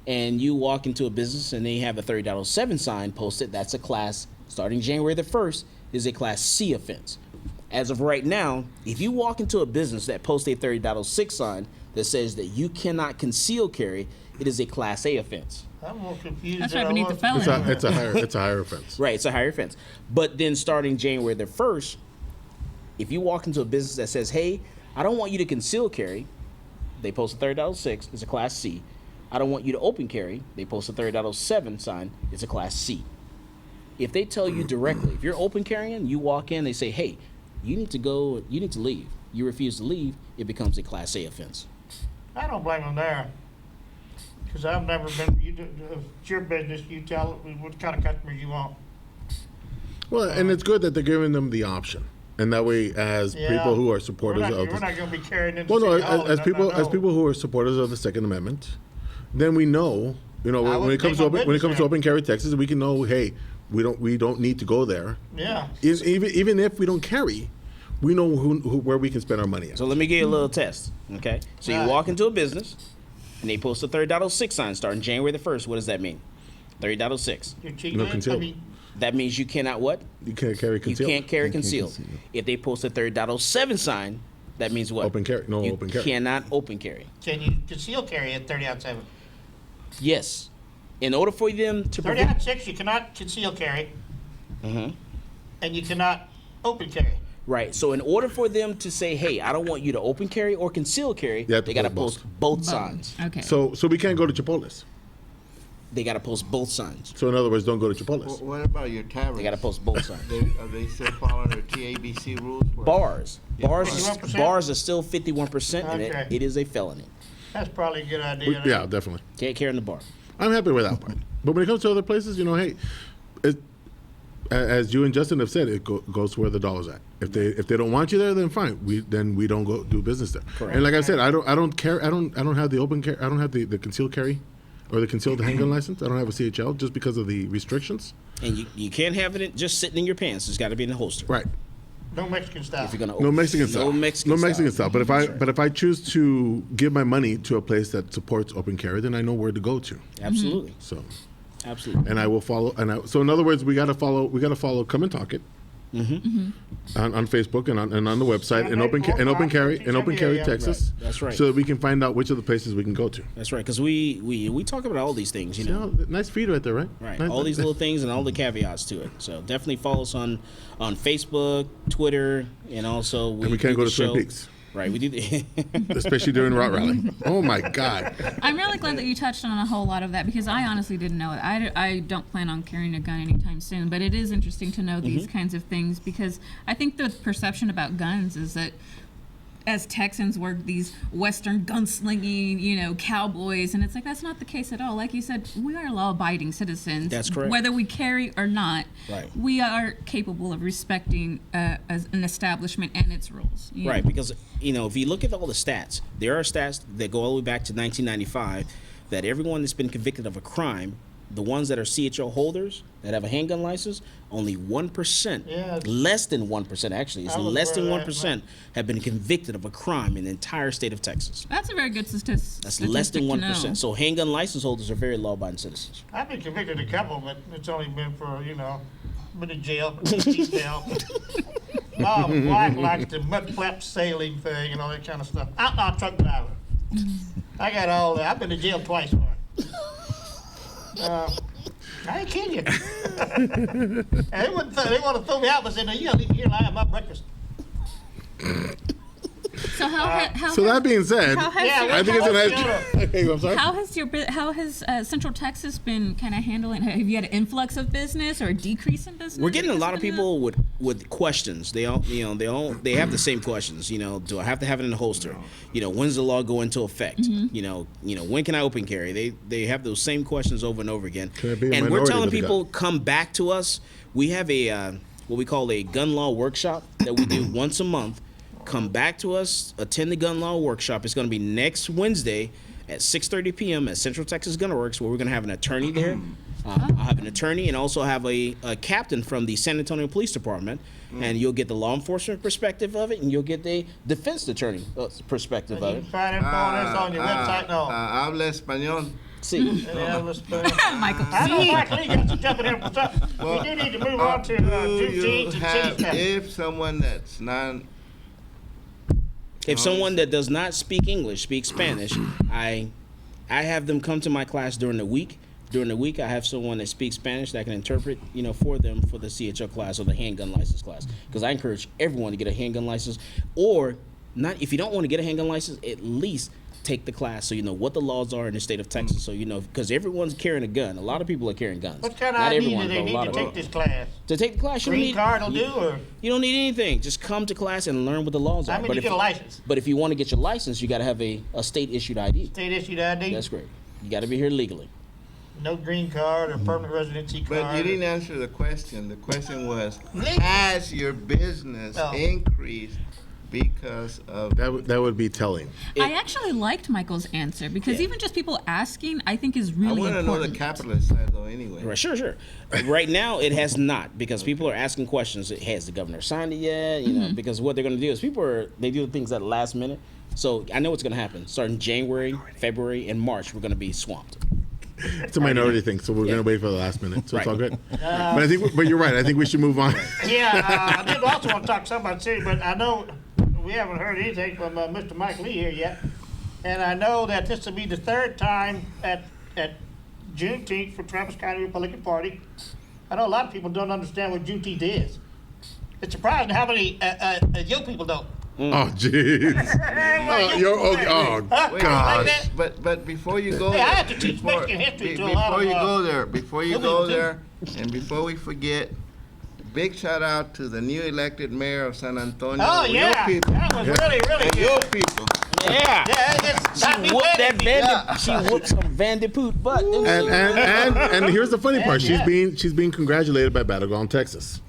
Speaker 4: and you walk into a business and they have a 30.07 sign posted, that's a class, starting January the 1st, is a class C offense. As of right now, if you walk into a business that posts a 30.06 sign that says that you cannot conceal carry, it is a class A offense.
Speaker 3: I'm more confused.
Speaker 5: That's
Speaker 3: than
Speaker 5: right
Speaker 3: I
Speaker 5: beneath the
Speaker 3: was.
Speaker 5: felony.
Speaker 2: It's a higher offense.
Speaker 4: Right, it's a higher offense. But then starting January the 1st, if you walk into a business that says, hey, I don't want you to conceal carry, they post a 30.06, it's a class C. I don't want you to open carry, they post a 30.07 sign, it's a class C. If they tell you directly, if you're open carrying, you walk in, they say, hey, you need to leave. You refuse to leave, it becomes a class A offense.
Speaker 3: I don't blame them there. Because I've never been, it's your business, you tell what kind of customers you want.
Speaker 2: Well, and it's good that they're giving them the option, and that way, as
Speaker 3: Yeah.
Speaker 2: people who are supporters
Speaker 3: We're
Speaker 2: of
Speaker 3: not
Speaker 2: this,
Speaker 3: going to be carrying into
Speaker 2: well, no,
Speaker 3: City Hall and
Speaker 2: as
Speaker 3: nothing
Speaker 2: people
Speaker 3: I know.
Speaker 2: who are supporters of the Second Amendment, then we know,
Speaker 3: I
Speaker 2: when it
Speaker 3: wouldn't
Speaker 2: comes
Speaker 3: take
Speaker 2: to
Speaker 3: my
Speaker 2: open,
Speaker 3: business there.
Speaker 2: open carry Texas, we can know, hey, we don't need to go there.
Speaker 3: Yeah.
Speaker 2: Even if we don't carry, we know where we can spend our money at.
Speaker 4: So let me give you a little test, okay? So you
Speaker 3: Right.
Speaker 4: walk into a business, and they post a 30.06 sign starting January the 1st. What does that mean? 30.06.
Speaker 3: You're cheap,
Speaker 2: No
Speaker 3: man.
Speaker 2: concealed.
Speaker 3: I mean,
Speaker 4: That means you cannot what?
Speaker 2: You can't carry
Speaker 4: You
Speaker 2: concealed.
Speaker 4: can't carry concealed. If they post a 30.07 sign, That means what?
Speaker 2: Open carry. No
Speaker 4: You
Speaker 2: open carry.
Speaker 4: cannot open carry.
Speaker 3: Can you conceal carry at 30-07?
Speaker 4: Yes. In order for them to
Speaker 3: 30-6, you cannot conceal carry,
Speaker 4: Mhm.
Speaker 3: and you cannot open carry.
Speaker 4: Right. So in order for them to say, "Hey, I don't want you to open carry or conceal carry,"
Speaker 2: You have to
Speaker 4: they got to
Speaker 2: post
Speaker 4: post both signs.
Speaker 5: Okay.
Speaker 2: So we can't go to Chipotle's.
Speaker 4: They got to post both signs.
Speaker 2: So in other words, don't go to Chipotle's.
Speaker 1: What about your taverns?
Speaker 4: They got to post both signs.
Speaker 1: Are they still following their TABC rules?
Speaker 4: Bars. Bars.
Speaker 3: 51%?
Speaker 4: Bars are still 51%, and
Speaker 3: Okay.
Speaker 4: it is a felony.
Speaker 3: That's probably a good idea.
Speaker 2: Yeah, definitely.
Speaker 4: Can't carry in the bar.
Speaker 2: I'm happy with that part. But when it comes to other places, hey, as you and Justin have said, it goes where the dollar's at. If they don't want you there, then fine. We don't go do business there.
Speaker 4: Correct.
Speaker 2: And like I said, I don't care. I don't have the open carry. I don't have the concealed carry, or the concealed handgun license. I don't have a CHL just because of the restrictions.
Speaker 4: And you can't have it just sitting in your pants. It's got to be in the holster.
Speaker 2: Right.
Speaker 3: No Mexican style.
Speaker 4: If you're gonna
Speaker 2: No
Speaker 4: open-
Speaker 2: Mexican style.
Speaker 4: No Mexican
Speaker 2: No Mexican style. But
Speaker 4: That's right.
Speaker 2: if I choose to give my money to a place that supports open carry, then I know where to go to.
Speaker 4: Absolutely.
Speaker 2: So.
Speaker 4: Absolutely.
Speaker 2: And I will follow. So in other words, we got to follow. Come and talk it. On Facebook and on the website in open carry
Speaker 3: Yeah,
Speaker 2: Texas.
Speaker 4: right. That's right.
Speaker 2: So that we can find out which of the places we can go to.
Speaker 4: That's right. Because we talk about all these things,
Speaker 2: Nice feed right there, right?
Speaker 4: Right.
Speaker 2: Nice,
Speaker 4: All these little things and all the caveats to it. So definitely follow us on Facebook, Twitter, and also
Speaker 2: And we can't
Speaker 4: do
Speaker 2: go
Speaker 4: the
Speaker 2: to Twin
Speaker 4: show-
Speaker 2: Peaks,
Speaker 4: Right. We do the
Speaker 2: especially during Route Rally. Oh my God.
Speaker 5: I'm really glad that you touched on a whole lot of that because I honestly didn't know it. I don't plan on carrying a gun anytime soon, but it is interesting to know these kinds of things because I think the perception about guns is that as Texans we're these Western gunslinging, cowboys, and it's like that's not the case at all. Like you said, we are law-abiding citizens.
Speaker 4: That's correct.
Speaker 5: Whether we carry or not,
Speaker 4: Right.
Speaker 5: we are capable of respecting as an establishment and its rules.
Speaker 4: Right, because if you look at all the stats, there are stats that go all the way back to 1995 that everyone that's been convicted of a crime, the ones that are CHO holders that have a handgun license, only 1%,
Speaker 3: Yeah.
Speaker 4: less than 1% actually, it's
Speaker 3: I was
Speaker 4: less than
Speaker 3: aware of that,
Speaker 4: 1% have been convicted of a crime in the entire state of Texas.
Speaker 5: That's a very good statistic.
Speaker 4: That's less than
Speaker 5: to know.
Speaker 4: 1%. So handgun license holders are very law-abiding citizens.
Speaker 3: I've been convicted of a couple, but it's only been for, been in jail, detail. My wife likes the mud flap sailing thing and all that kind of stuff. Outlaw truck driver. I got all that. I've been to jail twice for it. I ain't kidding you. And they want to throw me out, but said, "No, you gotta leave me here and I have my breakfast."
Speaker 5: So how
Speaker 2: So that being said,
Speaker 5: how has
Speaker 3: Yeah,
Speaker 5: your-
Speaker 2: I think it's a
Speaker 3: Shut
Speaker 2: nice. Okay, I'm sorry.
Speaker 5: how has Central Texas been kind of handling? Have you had an influx of business or a decrease in business?
Speaker 4: We're getting a lot of
Speaker 5: because
Speaker 4: people with questions. They all they have the same questions. Do I have to have it in the holster? When's the law go into effect? When can I open carry? They have those same questions over and over again.
Speaker 2: Can I be a
Speaker 4: And we're
Speaker 2: minority
Speaker 4: telling
Speaker 2: with a
Speaker 4: people
Speaker 2: gun?
Speaker 4: come back to us. We have a what we call a gun law workshop that we do once a month. Come back to us, attend the gun law workshop. It's going to be next Wednesday at 6:30 p.m. at Central Texas Gun Works, where we're going to have an attorney there. I'll have an attorney and also have a captain from the San Antonio Police Department, and you'll get the law enforcement perspective of it, and you'll get the defense attorney perspective
Speaker 3: You
Speaker 4: of
Speaker 3: can
Speaker 4: it.
Speaker 3: find info on this on your website. No.
Speaker 1: Habla español.
Speaker 4: See,
Speaker 3: Yeah, let's
Speaker 5: Michael,
Speaker 3: I know Michael Lee got to jump in here for something. We do need to move on to
Speaker 1: Do
Speaker 3: Juneteenth
Speaker 1: you
Speaker 3: and
Speaker 1: have,
Speaker 3: city stuff.
Speaker 1: if someone that's not,
Speaker 4: if someone that does not speak English speaks Spanish, I have them come to my class during the week. During the week, I have someone that speaks Spanish that can interpret, for them for the CHO class or the handgun license class. Because I encourage everyone to get a handgun license, or not. If you don't want to get a handgun license, at least take the class so you know what the laws are in the state of Texas. So because everyone's carrying a gun. A lot of people are carrying guns.
Speaker 3: What kind of
Speaker 4: Not
Speaker 3: ID do
Speaker 4: everyone,
Speaker 3: they
Speaker 4: but a
Speaker 3: need
Speaker 4: lot
Speaker 3: to
Speaker 4: of
Speaker 3: take
Speaker 4: them.
Speaker 3: this class?
Speaker 4: To take the class, you don't
Speaker 3: Green
Speaker 4: need
Speaker 3: card will do, or
Speaker 4: you don't need anything. Just come to class and learn what the laws are.
Speaker 3: I mean, you
Speaker 4: if
Speaker 3: get a license,
Speaker 4: But if you want to get your license, you got to have a state issued ID.
Speaker 3: state issued ID,
Speaker 4: That's great. You got to be here legally.
Speaker 3: no green card or permanent residency card.
Speaker 1: but you didn't answer the question. The question was,
Speaker 3: Legal.
Speaker 1: has your business
Speaker 3: Oh.
Speaker 1: increased because of
Speaker 2: That would be telling.
Speaker 5: I actually liked Michael's answer because even just people asking, I think is
Speaker 1: I
Speaker 5: really
Speaker 1: want to know
Speaker 5: important.
Speaker 1: the capitalist side though anyway.
Speaker 4: Right, sure. Right now, it has not because people are asking questions. Has the governor signed it yet? Because what they're going to do is they do things at the last minute. So I know what's going to happen. Starting January, February, and March, we're going to be swamped.
Speaker 2: It's a minority thing, so we're
Speaker 4: Yeah.
Speaker 2: going to wait for the last minute. So it's
Speaker 4: Right.
Speaker 2: all good. But you're right. I think we should move on.
Speaker 3: Yeah, I did also want to talk to somebody too, but I know we haven't heard anything from Mr. Mike Lee here yet. And I know that this will be the third time at Juneteenth for Travis County Republican Party. I know a lot of people don't understand what Juneteenth is. It's surprising how many young people don't.
Speaker 2: Oh, jeez.
Speaker 1: Wait,
Speaker 2: gosh.
Speaker 1: But before you go
Speaker 3: Hey,
Speaker 1: there,
Speaker 3: I have to teach Mexican history to a lot of,
Speaker 1: before you
Speaker 3: young
Speaker 1: go
Speaker 3: people,
Speaker 1: there, and before we forget, big shout out to the new elected mayor of San Antonio.
Speaker 3: Oh,
Speaker 1: your
Speaker 3: yeah.
Speaker 1: people.
Speaker 3: That was really, really
Speaker 1: And
Speaker 3: good.
Speaker 1: your people.
Speaker 4: Yeah.
Speaker 3: Yeah, it's
Speaker 4: She
Speaker 3: not me
Speaker 4: whooped that
Speaker 3: wedding.
Speaker 4: She whooped some Vanderpoot butt. didn't she?
Speaker 2: And here's the funny part.
Speaker 3: Yeah.
Speaker 2: She's being congratulated by Battleground, Texas.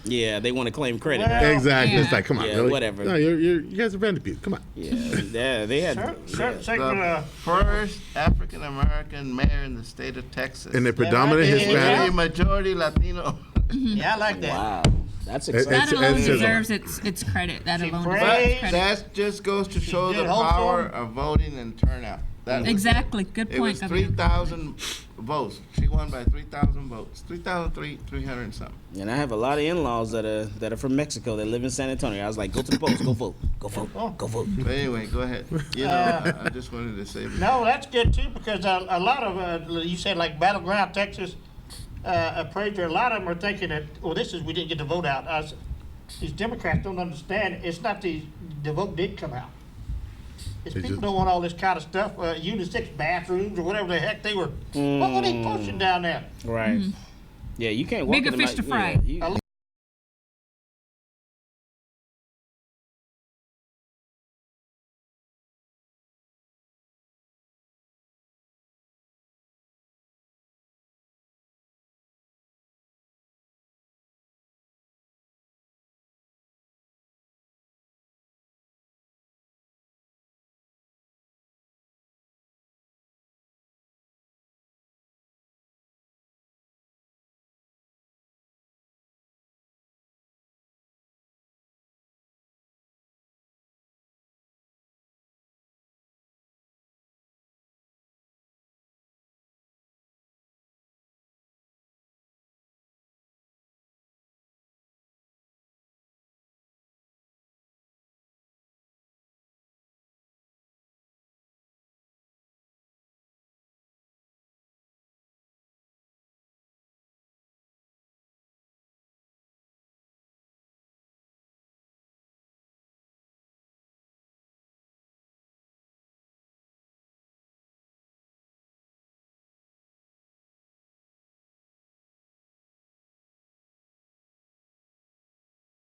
Speaker 4: Yeah, they want to claim credit.
Speaker 3: Well,
Speaker 2: Exactly.
Speaker 5: Yeah.
Speaker 2: It's like, come on,
Speaker 4: Yeah,
Speaker 2: really?
Speaker 4: whatever.
Speaker 2: No, you guys are Vanderbilt. Come on.
Speaker 4: Yeah, they had.
Speaker 3: Certain segment,
Speaker 1: The first African American mayor in the state of Texas.
Speaker 2: And they're predominant
Speaker 3: right?
Speaker 2: Hispanic.
Speaker 1: Very majority Latino.
Speaker 3: yeah, I like that.
Speaker 4: Wow, that's
Speaker 2: It's-
Speaker 4: exciting.
Speaker 5: That alone
Speaker 2: it's-
Speaker 5: deserves its credit. That
Speaker 3: She
Speaker 5: alone
Speaker 3: prayed.
Speaker 5: deserves
Speaker 1: But
Speaker 5: credit.
Speaker 1: that just goes to show the
Speaker 3: did hope
Speaker 1: power
Speaker 3: for
Speaker 1: of voting and turnout. That was it.
Speaker 5: Exactly. Good
Speaker 1: It
Speaker 5: point,
Speaker 1: was
Speaker 5: Governor.
Speaker 1: 3,000 votes. She won by 3,000 votes. 300 and something.
Speaker 4: And I have a lot of in-laws that are from Mexico that live in San Antonio. I was like, go to the polls, go vote, go vote, go vote.
Speaker 1: But anyway, go ahead. You know, I just wanted to say.
Speaker 3: No, that's good too, because a lot of, you said like Battleground, Texas, appraiser, a lot of them are thinking that, well, we didn't get the vote out. These Democrats don't understand, it's not the vote did come out. It's
Speaker 2: They
Speaker 3: people
Speaker 2: just-
Speaker 3: don't want all this kind of stuff, unisex bathrooms or whatever the heck they were, what were they pushing down there?
Speaker 4: Right. Yeah, you can't walk
Speaker 5: Bigger
Speaker 4: in the
Speaker 5: fish
Speaker 4: night-
Speaker 5: to fry.
Speaker 4: Yeah, you-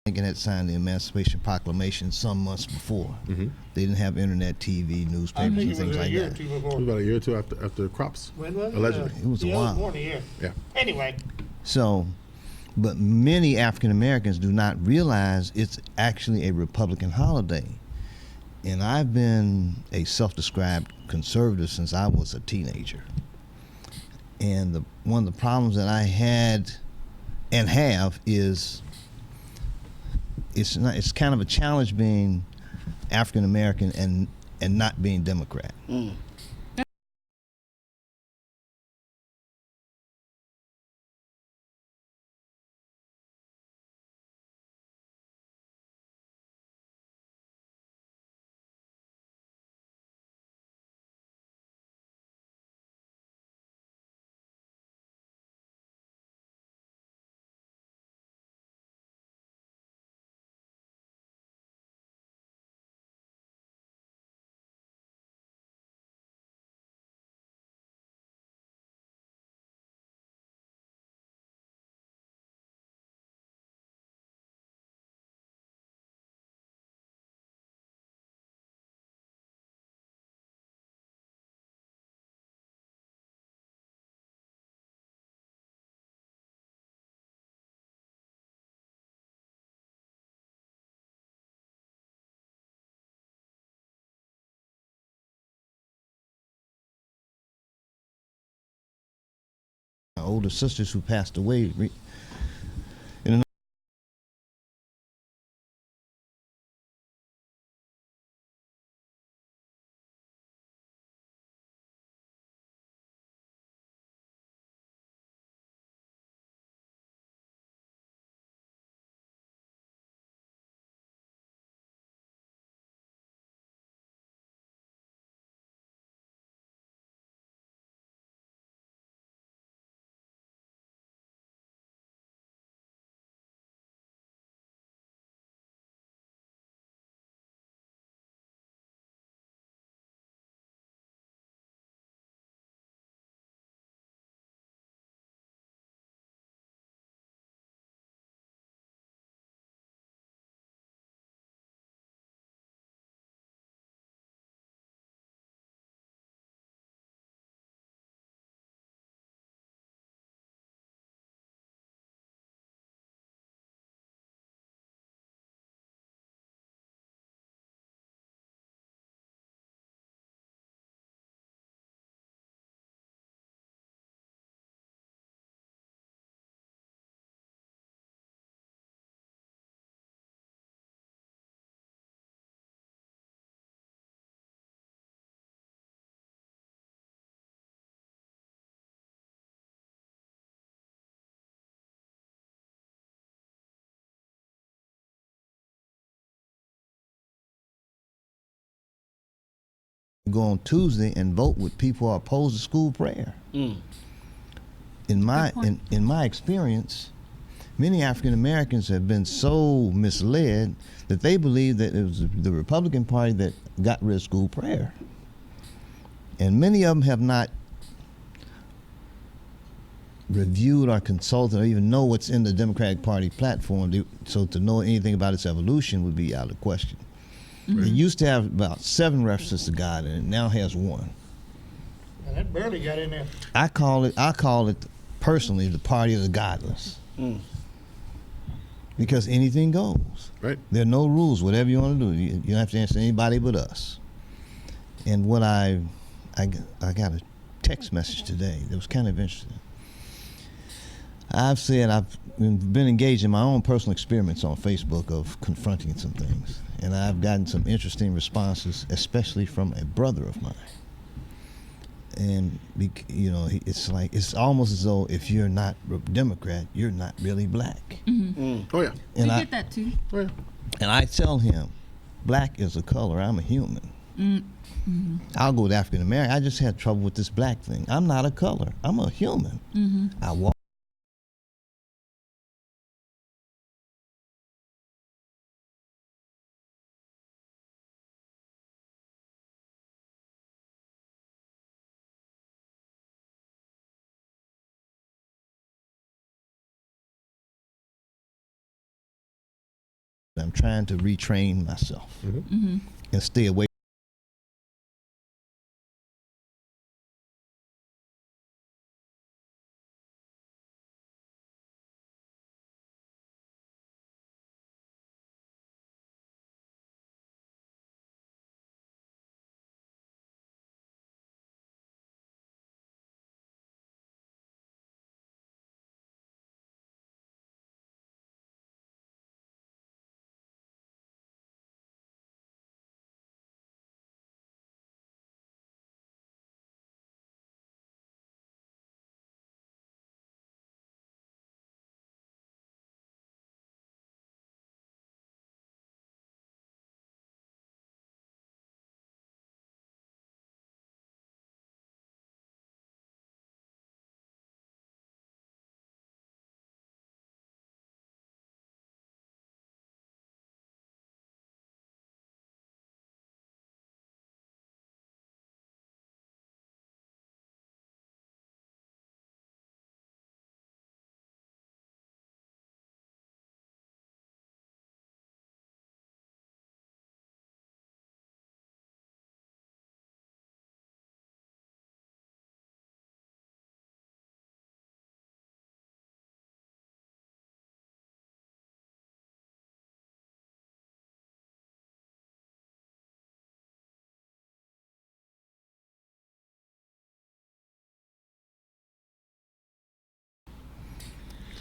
Speaker 6: Lincoln had signed the Emancipation Proclamation some months before. They didn't have internet, TV,
Speaker 3: I
Speaker 6: newspapers,
Speaker 3: think
Speaker 6: and
Speaker 3: it was
Speaker 6: things
Speaker 3: a
Speaker 6: like
Speaker 3: year or
Speaker 6: that.
Speaker 3: two
Speaker 2: It was
Speaker 3: before.
Speaker 2: about a year or two after crops.
Speaker 3: When was it?
Speaker 2: Allegedly.
Speaker 6: It was a
Speaker 3: Yeah,
Speaker 6: while.
Speaker 3: more than a year.
Speaker 2: Yeah.
Speaker 3: Anyway,
Speaker 6: So, but many African Americans do not realize it's actually a Republican holiday. And I've been a self-described conservative since I was a teenager. And one of the problems that I had and have is it's kind of a challenge being African American and not being Democrat. My older sisters who passed away go on Tuesday and vote with people who are opposed to school prayer. In my in my experience, many African Americans have been so misled that they believe that it was the Republican Party that got rid of school prayer. And many of them have not reviewed or consulted or even know what's in the Democratic Party platform. So to know anything about its evolution would be out of question. It used to have about 7 references to God, and it now has 1.
Speaker 3: And that barely got in there.
Speaker 6: I call it personally the party of the godless. Because anything goes.
Speaker 2: Right.
Speaker 6: There are no rules. Whatever you want to do, you don't have to answer anybody but us. And what I got a text message today that was kind of interesting. I've been engaged in my own personal experiments on Facebook of confronting some things, and I've gotten some interesting responses, especially from a brother of mine. And it's almost as though if you're not a Democrat, you're not really black.
Speaker 2: Oh yeah.
Speaker 6: And
Speaker 5: I get that too.
Speaker 2: Oh yeah.
Speaker 6: And I tell him, black is a color. I'm a human. I'll go with African American. I just had trouble with this black thing. I'm not a color. I'm a human. I walk. I'm trying to retrain myself and stay away.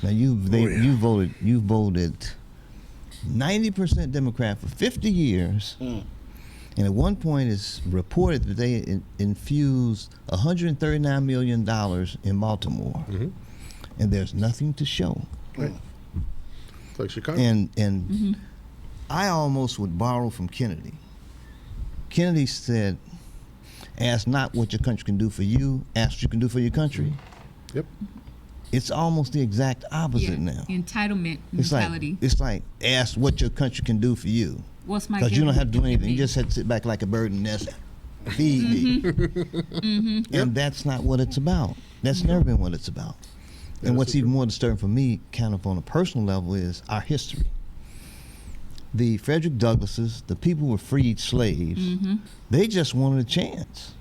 Speaker 6: Now you voted 90% Democrat for 50 years, and at one point it's reported that they infused $139 million in Baltimore, and there's nothing to show.
Speaker 2: Right. It's like Chicago.
Speaker 6: And I almost would borrow from Kennedy. Kennedy said, "Ask not what your country can do for you, ask what you can do for your country."
Speaker 2: Yep.
Speaker 6: It's almost the exact opposite now.
Speaker 5: Entitlement mentality.
Speaker 6: It's like ask what your country can do for you.
Speaker 5: What's my
Speaker 6: Because you don't
Speaker 5: gift
Speaker 6: have to do
Speaker 5: to
Speaker 6: anything. You
Speaker 5: me?
Speaker 6: just have to sit back like a bird in the nest. Feed me. And that's not what it's about. That's never been what it's about. And what's even more disturbing for me, kind of on a personal level, is our history. The Frederick Douglasses, the people who were freed slaves, they just wanted a chance.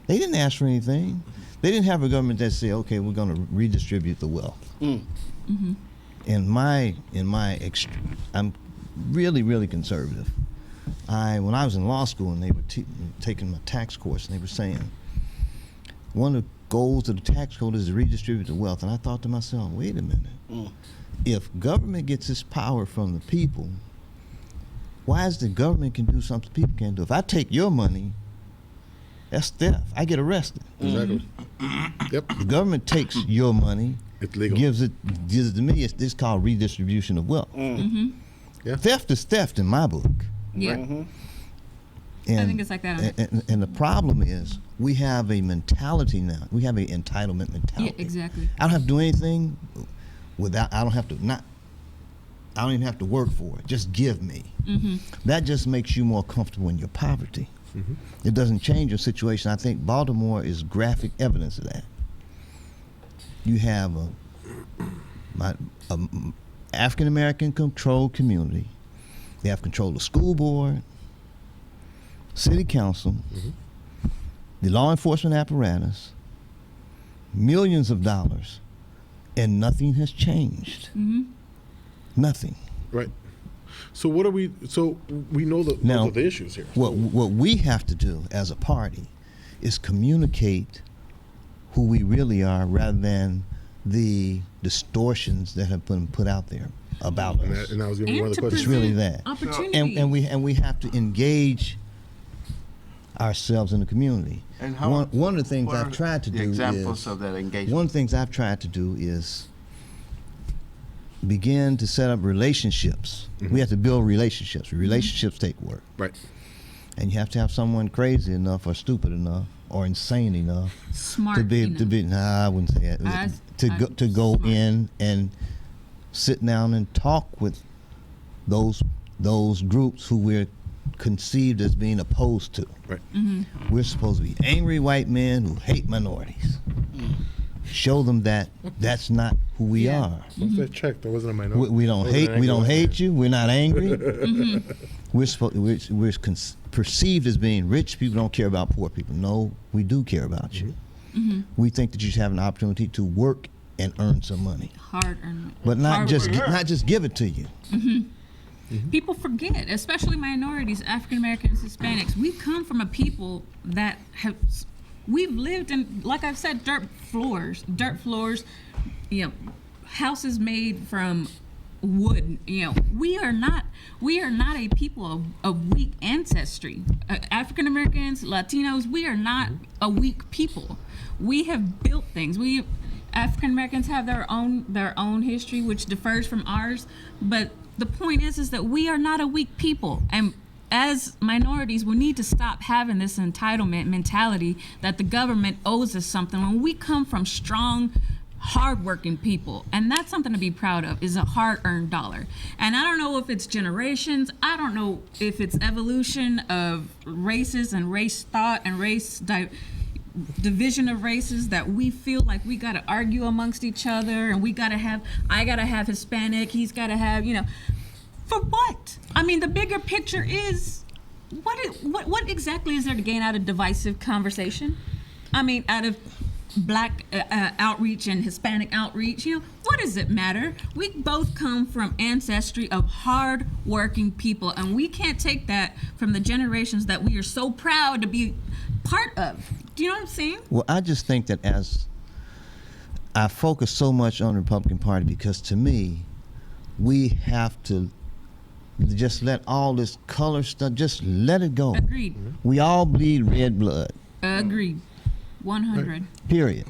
Speaker 6: They didn't ask for anything. They didn't have a government that said, okay, we're going to redistribute the wealth. I'm really, really conservative. When I was in law school and they were taking my tax course, and they were saying, one of the goals of the tax code is to redistribute the wealth. And I thought to myself, wait a minute. If government gets its power from the people, why is the government can do something people can't do? If I take your money, that's theft. I get arrested.
Speaker 2: Exactly. Yep.
Speaker 6: The government takes your money,
Speaker 2: It's legal.
Speaker 6: gives it to me. It's called redistribution of wealth.
Speaker 2: Yeah.
Speaker 6: Theft is theft in my book.
Speaker 5: Yeah.
Speaker 6: And,
Speaker 5: I think it's like that.
Speaker 6: And the problem is we have a mentality now. We have an entitlement mentality.
Speaker 5: Yeah, exactly.
Speaker 6: I don't have to do anything without. I don't even have to work for it. Just give me. That just makes you more comfortable in your poverty. It doesn't change your situation. I think Baltimore is graphic evidence of that. You have a African American controlled community. They have control of the school board, city council, the law enforcement apparatus, millions of dollars, and nothing has changed. Nothing.
Speaker 2: Right. So what are we? So we know that
Speaker 6: Now,
Speaker 2: those are the issues here.
Speaker 6: What we have to do as a party is communicate who we really are, rather than the distortions that have been put out there about us.
Speaker 2: And that was going to be one of the
Speaker 5: And to
Speaker 2: questions.
Speaker 6: It's really that.
Speaker 5: Opportunity.
Speaker 6: And we have to engage ourselves in the community.
Speaker 1: And how-
Speaker 6: One of the things
Speaker 1: what
Speaker 6: I've
Speaker 1: are
Speaker 6: tried to
Speaker 1: the
Speaker 6: do
Speaker 1: examples
Speaker 6: is
Speaker 1: of that engagement?
Speaker 6: one of the things I've tried to do is begin to set up relationships. We have to build relationships. Relationships take work,
Speaker 2: Right.
Speaker 6: and you have to have someone crazy enough, or stupid enough, or insane enough
Speaker 5: Smart.
Speaker 6: to be
Speaker 5: enough.
Speaker 6: Nah, I wouldn't say that. To go
Speaker 5: smart.
Speaker 6: in and sit down and talk with those groups who we're conceived as being opposed to.
Speaker 2: Right.
Speaker 6: We're supposed to be angry white men who hate minorities. Show them that that's not who we
Speaker 5: Yeah.
Speaker 6: are.
Speaker 2: Once they checked, there wasn't a minority.
Speaker 6: We don't hate. We don't hate you. We're not angry.
Speaker 5: Mm-hmm.
Speaker 6: We're perceived as being rich people. Don't care about poor people. No, we do care about you.
Speaker 5: Mm-hmm.
Speaker 6: We think that you should have an opportunity to work and earn some money,
Speaker 5: Hard earned.
Speaker 6: but not
Speaker 5: hard
Speaker 6: just
Speaker 5: work.
Speaker 6: not just give it to you.
Speaker 5: People forget, especially minorities, African Americans, Hispanics. We come from a people that we've lived in, like I've said, dirt floors, houses made from wood. We are not a people of weak ancestry. African Americans, Latinos, we are not a weak people. We have built things. African Americans have their own history, which differs from ours, but the point is that we are not a weak people, and as minorities, we need to stop having this entitlement mentality that the government owes us something when we come from strong, hardworking people. And that's something to be proud of, is a hard-earned dollar. And I don't know if it's generations, I don't know if it's evolution of races and race thought and division of races, that we feel like we got to argue amongst each other, and I got to have Hispanic, he's got to have, for what? I mean, the bigger picture is, what exactly is there to gain out of divisive conversation? I mean, out of black outreach and Hispanic outreach, what does it matter? We both come from ancestry of hard-working people, and we can't take that from the generations that we are so proud to be part of. Do you know what I'm saying?
Speaker 6: Well, I just think that as I focus so much on the Republican Party, because to me, we have to just let all this color stuff, just let it go.
Speaker 5: Agreed.
Speaker 6: We all bleed red blood,
Speaker 5: Agreed. 100.
Speaker 6: period.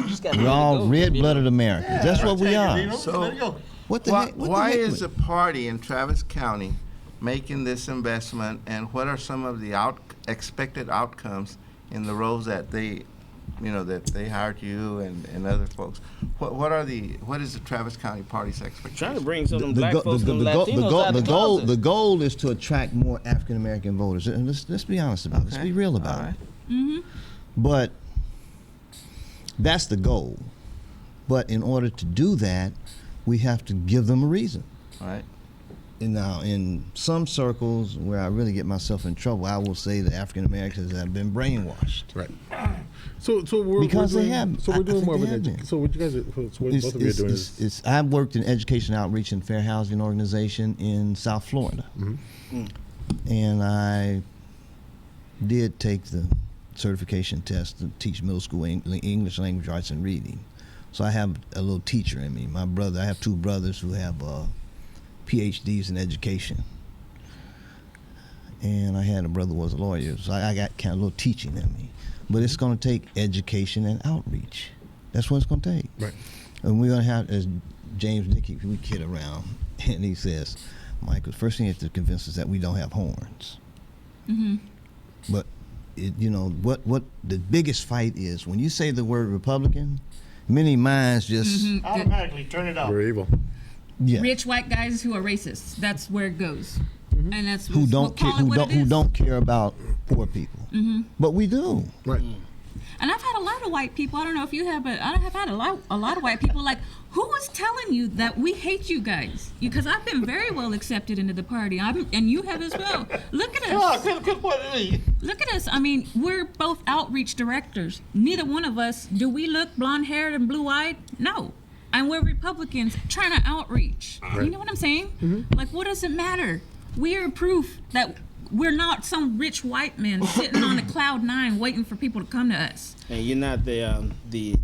Speaker 4: Just gotta
Speaker 6: We're
Speaker 4: let it
Speaker 6: all
Speaker 4: go.
Speaker 6: red-blooded Americans. That's what we are.
Speaker 1: So-
Speaker 3: Let it go.
Speaker 6: What the
Speaker 1: Why,
Speaker 6: heck? What
Speaker 1: why
Speaker 6: the heck
Speaker 1: is
Speaker 6: with-
Speaker 1: the party in Travis County making this investment, and what are some of the expected outcomes in the roles that they hired you and other folks? What is the Travis County Party's expectation?
Speaker 4: Trying to bring some of them black folks and them
Speaker 6: the
Speaker 4: Latinos
Speaker 6: goal,
Speaker 4: out
Speaker 6: the
Speaker 4: of the
Speaker 6: goal,
Speaker 4: closet.
Speaker 6: the goal is to attract more African American voters. And let's be honest about it. Let's be real about
Speaker 1: All right.
Speaker 6: it. But that's the goal. But in order to do that, we have to give them a reason.
Speaker 1: All right.
Speaker 6: And now, in some circles where I really get myself in trouble, I will say that African Americans have been brainwashed.
Speaker 2: Right. So we're
Speaker 6: Because
Speaker 2: we're
Speaker 6: they
Speaker 2: doing,
Speaker 6: have.
Speaker 2: So
Speaker 6: I
Speaker 2: we're doing
Speaker 6: think
Speaker 2: more of
Speaker 6: they
Speaker 2: an
Speaker 6: have been.
Speaker 2: So what you guys are, so what both of you are doing is
Speaker 6: I've worked in education outreach and fair housing organization in South Florida. And I did take the certification test to teach middle school English language arts and reading. So I have a little teacher in me. I have two brothers who have PhDs in education. And I had a brother who was a lawyer, so I got kind of a little teaching in me. But it's going to take education and outreach. That's what it's going to take.
Speaker 2: right.
Speaker 6: And we're going to have, as James Dickey, we kid around, and he says, Michael, the first thing you have to convince us that we don't have horns. But what the biggest fight is when you say the word Republican, many minds just
Speaker 3: Automatically turn it off.
Speaker 2: We're evil.
Speaker 6: yeah.
Speaker 5: Rich white guys who are racist. That's where it goes. And that's
Speaker 6: who don't care, who don't care about poor people. But we do.
Speaker 2: Right.
Speaker 5: And I've had a lot of white people. I don't know if you have, but I have had a lot of white people. Like, who was telling you that we hate you guys? Because I've been very well accepted into the party, and you have as well. Look at us. Look at us. I mean, we're both outreach directors. Neither one of us do we look blonde-haired and blue-eyed. No. And we're Republicans trying to outreach. You know what I'm saying? Like, what does it matter? We are proof that we're not some rich white men sitting on a cloud nine waiting for people to come to us.
Speaker 4: And you're not the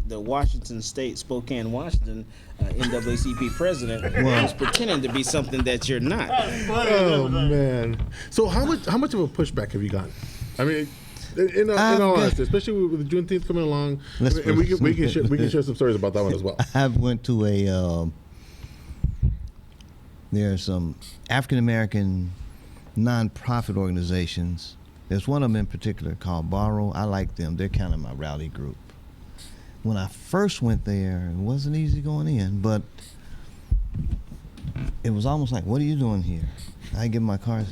Speaker 4: Washington State, Spokane, Washington NAACP president who's pretending to be something that you're not.
Speaker 2: Oh man. So how much of a pushback have you gotten? I mean, in all honesty, especially with the Juneteenth coming along, and we can share some stories about that one as well.
Speaker 6: I went to there are some African American nonprofit organizations. There's one of them in particular called Borrow. I like them. They're kind of my rowdy group. When I first went there, it wasn't easy going in, but it was almost like, what are you doing here? I give my card.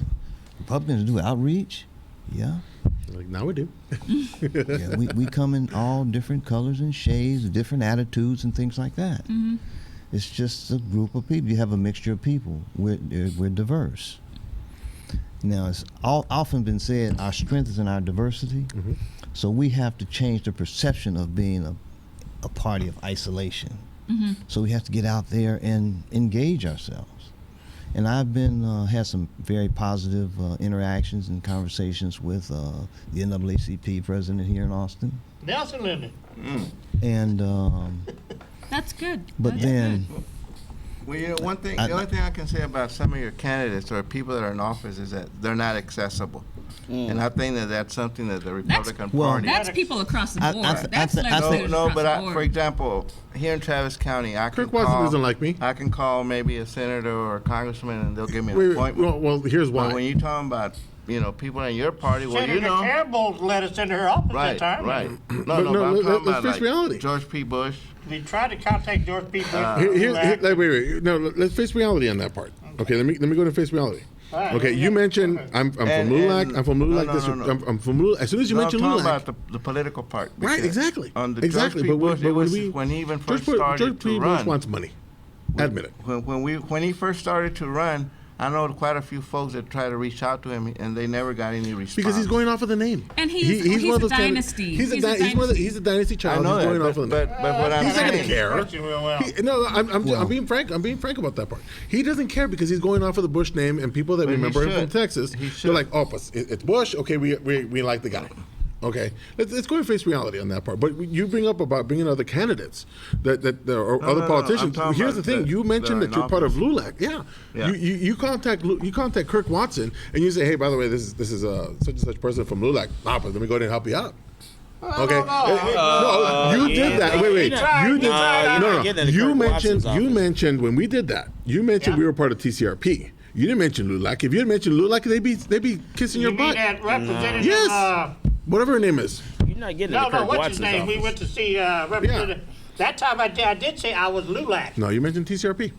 Speaker 6: Republicans do outreach? Yeah.
Speaker 2: Like, now we do.
Speaker 6: Yeah, we come in all different colors and shades, different attitudes and things like that. It's just a group of people. You have a mixture of people. We're diverse. Now, it's often been said our strength is in our diversity, so we have to change the perception of being a party of isolation. So we have to get out there and engage ourselves. And I've been had some very positive interactions and conversations with the NAACP president here in Austin.
Speaker 3: Nelson Linden.
Speaker 6: And
Speaker 5: That's good.
Speaker 6: but
Speaker 5: That's
Speaker 6: then.
Speaker 5: good.
Speaker 1: Well, you know, the only thing I can say about some of your candidates or people that are in office is that they're not accessible. And I think that's something that the Republican Party...
Speaker 5: That's people across the board. That's
Speaker 1: No,
Speaker 5: legislators
Speaker 1: no,
Speaker 5: across
Speaker 1: but
Speaker 5: the board.
Speaker 1: for example, here in Travis County, I can
Speaker 2: Kirk Watson
Speaker 1: call...
Speaker 2: doesn't like me.
Speaker 1: I can call maybe a senator or a congressman and they'll give me an
Speaker 2: Wait,
Speaker 1: appointment.
Speaker 2: well, here's
Speaker 1: But when
Speaker 2: why.
Speaker 1: you're talking about, people in your party, well,
Speaker 3: Senator Campbell let us into her office that time.
Speaker 1: Right.
Speaker 2: But
Speaker 1: But I'm
Speaker 2: let's
Speaker 1: talking about
Speaker 2: face
Speaker 1: like
Speaker 2: reality.
Speaker 1: George P. Bush.
Speaker 3: We tried to contact George P. Bush.
Speaker 2: Wait. No, let's face reality on that part. Okay, let me go to face reality.
Speaker 3: Right.
Speaker 2: Okay, you mentioned I'm from LULAC. I'm from LULAC.
Speaker 1: No.
Speaker 2: I'm from LULAC. As soon as you
Speaker 1: No, I'm
Speaker 2: mention
Speaker 1: talking
Speaker 2: LULAC,
Speaker 1: about the political part.
Speaker 2: right?
Speaker 1: because
Speaker 2: Exactly.
Speaker 1: On the
Speaker 2: exactly.
Speaker 1: George P. Bush,
Speaker 2: but
Speaker 1: when he even first
Speaker 2: George
Speaker 1: started
Speaker 2: P.
Speaker 1: to
Speaker 2: Bush
Speaker 1: run.
Speaker 2: wants money. Admit it.
Speaker 1: When he first started to run, I know quite a few folks that try to reach out to him, and they never got any response.
Speaker 2: Because he's going off of the name.
Speaker 5: And he's
Speaker 2: one of
Speaker 5: a
Speaker 2: those
Speaker 5: dynasty.
Speaker 2: He's a dynasty
Speaker 1: I
Speaker 2: child.
Speaker 1: know
Speaker 2: He's going
Speaker 1: that,
Speaker 2: off of the name.
Speaker 1: but what I'm
Speaker 2: He's not going to
Speaker 1: saying,
Speaker 2: care.
Speaker 3: Question real well.
Speaker 2: No, I'm being frank. I'm being frank about that part. He doesn't care because he's going off of the Bush name, and people that
Speaker 1: But he
Speaker 2: remember him from
Speaker 1: should.
Speaker 2: Texas,
Speaker 1: He
Speaker 2: they're
Speaker 1: should.
Speaker 2: like, "Oh, but it's Bush. Okay, we like the guy." Okay, let's go and face reality on that part. But you bring up about bringing other candidates that or other
Speaker 1: no,
Speaker 2: politicians.
Speaker 1: I'm talking
Speaker 2: Here's the
Speaker 1: about
Speaker 2: thing: you mentioned
Speaker 1: that
Speaker 2: that you're part of LULAC. Yeah.
Speaker 1: Yeah.
Speaker 2: You contact Kirk Watson, and you say, "Hey, by the way, this is such and such person from LULAC. But let me go ahead and help you out." Okay. No, you did that. Wait. You did. No. You mentioned when we did that. You mentioned we were part of TCRP. You didn't mention LULAC. If you had mentioned LULAC, they'd be kissing your
Speaker 3: You mean
Speaker 2: butt.
Speaker 3: that representative?
Speaker 2: Yes. Whatever her name is.
Speaker 4: You're not getting
Speaker 3: No,
Speaker 4: into Kirk
Speaker 3: what's his
Speaker 4: Watson's
Speaker 3: name?
Speaker 4: office.
Speaker 3: We went to see Representative. That time I did say I was LULAC.
Speaker 2: No, you mentioned TCRP.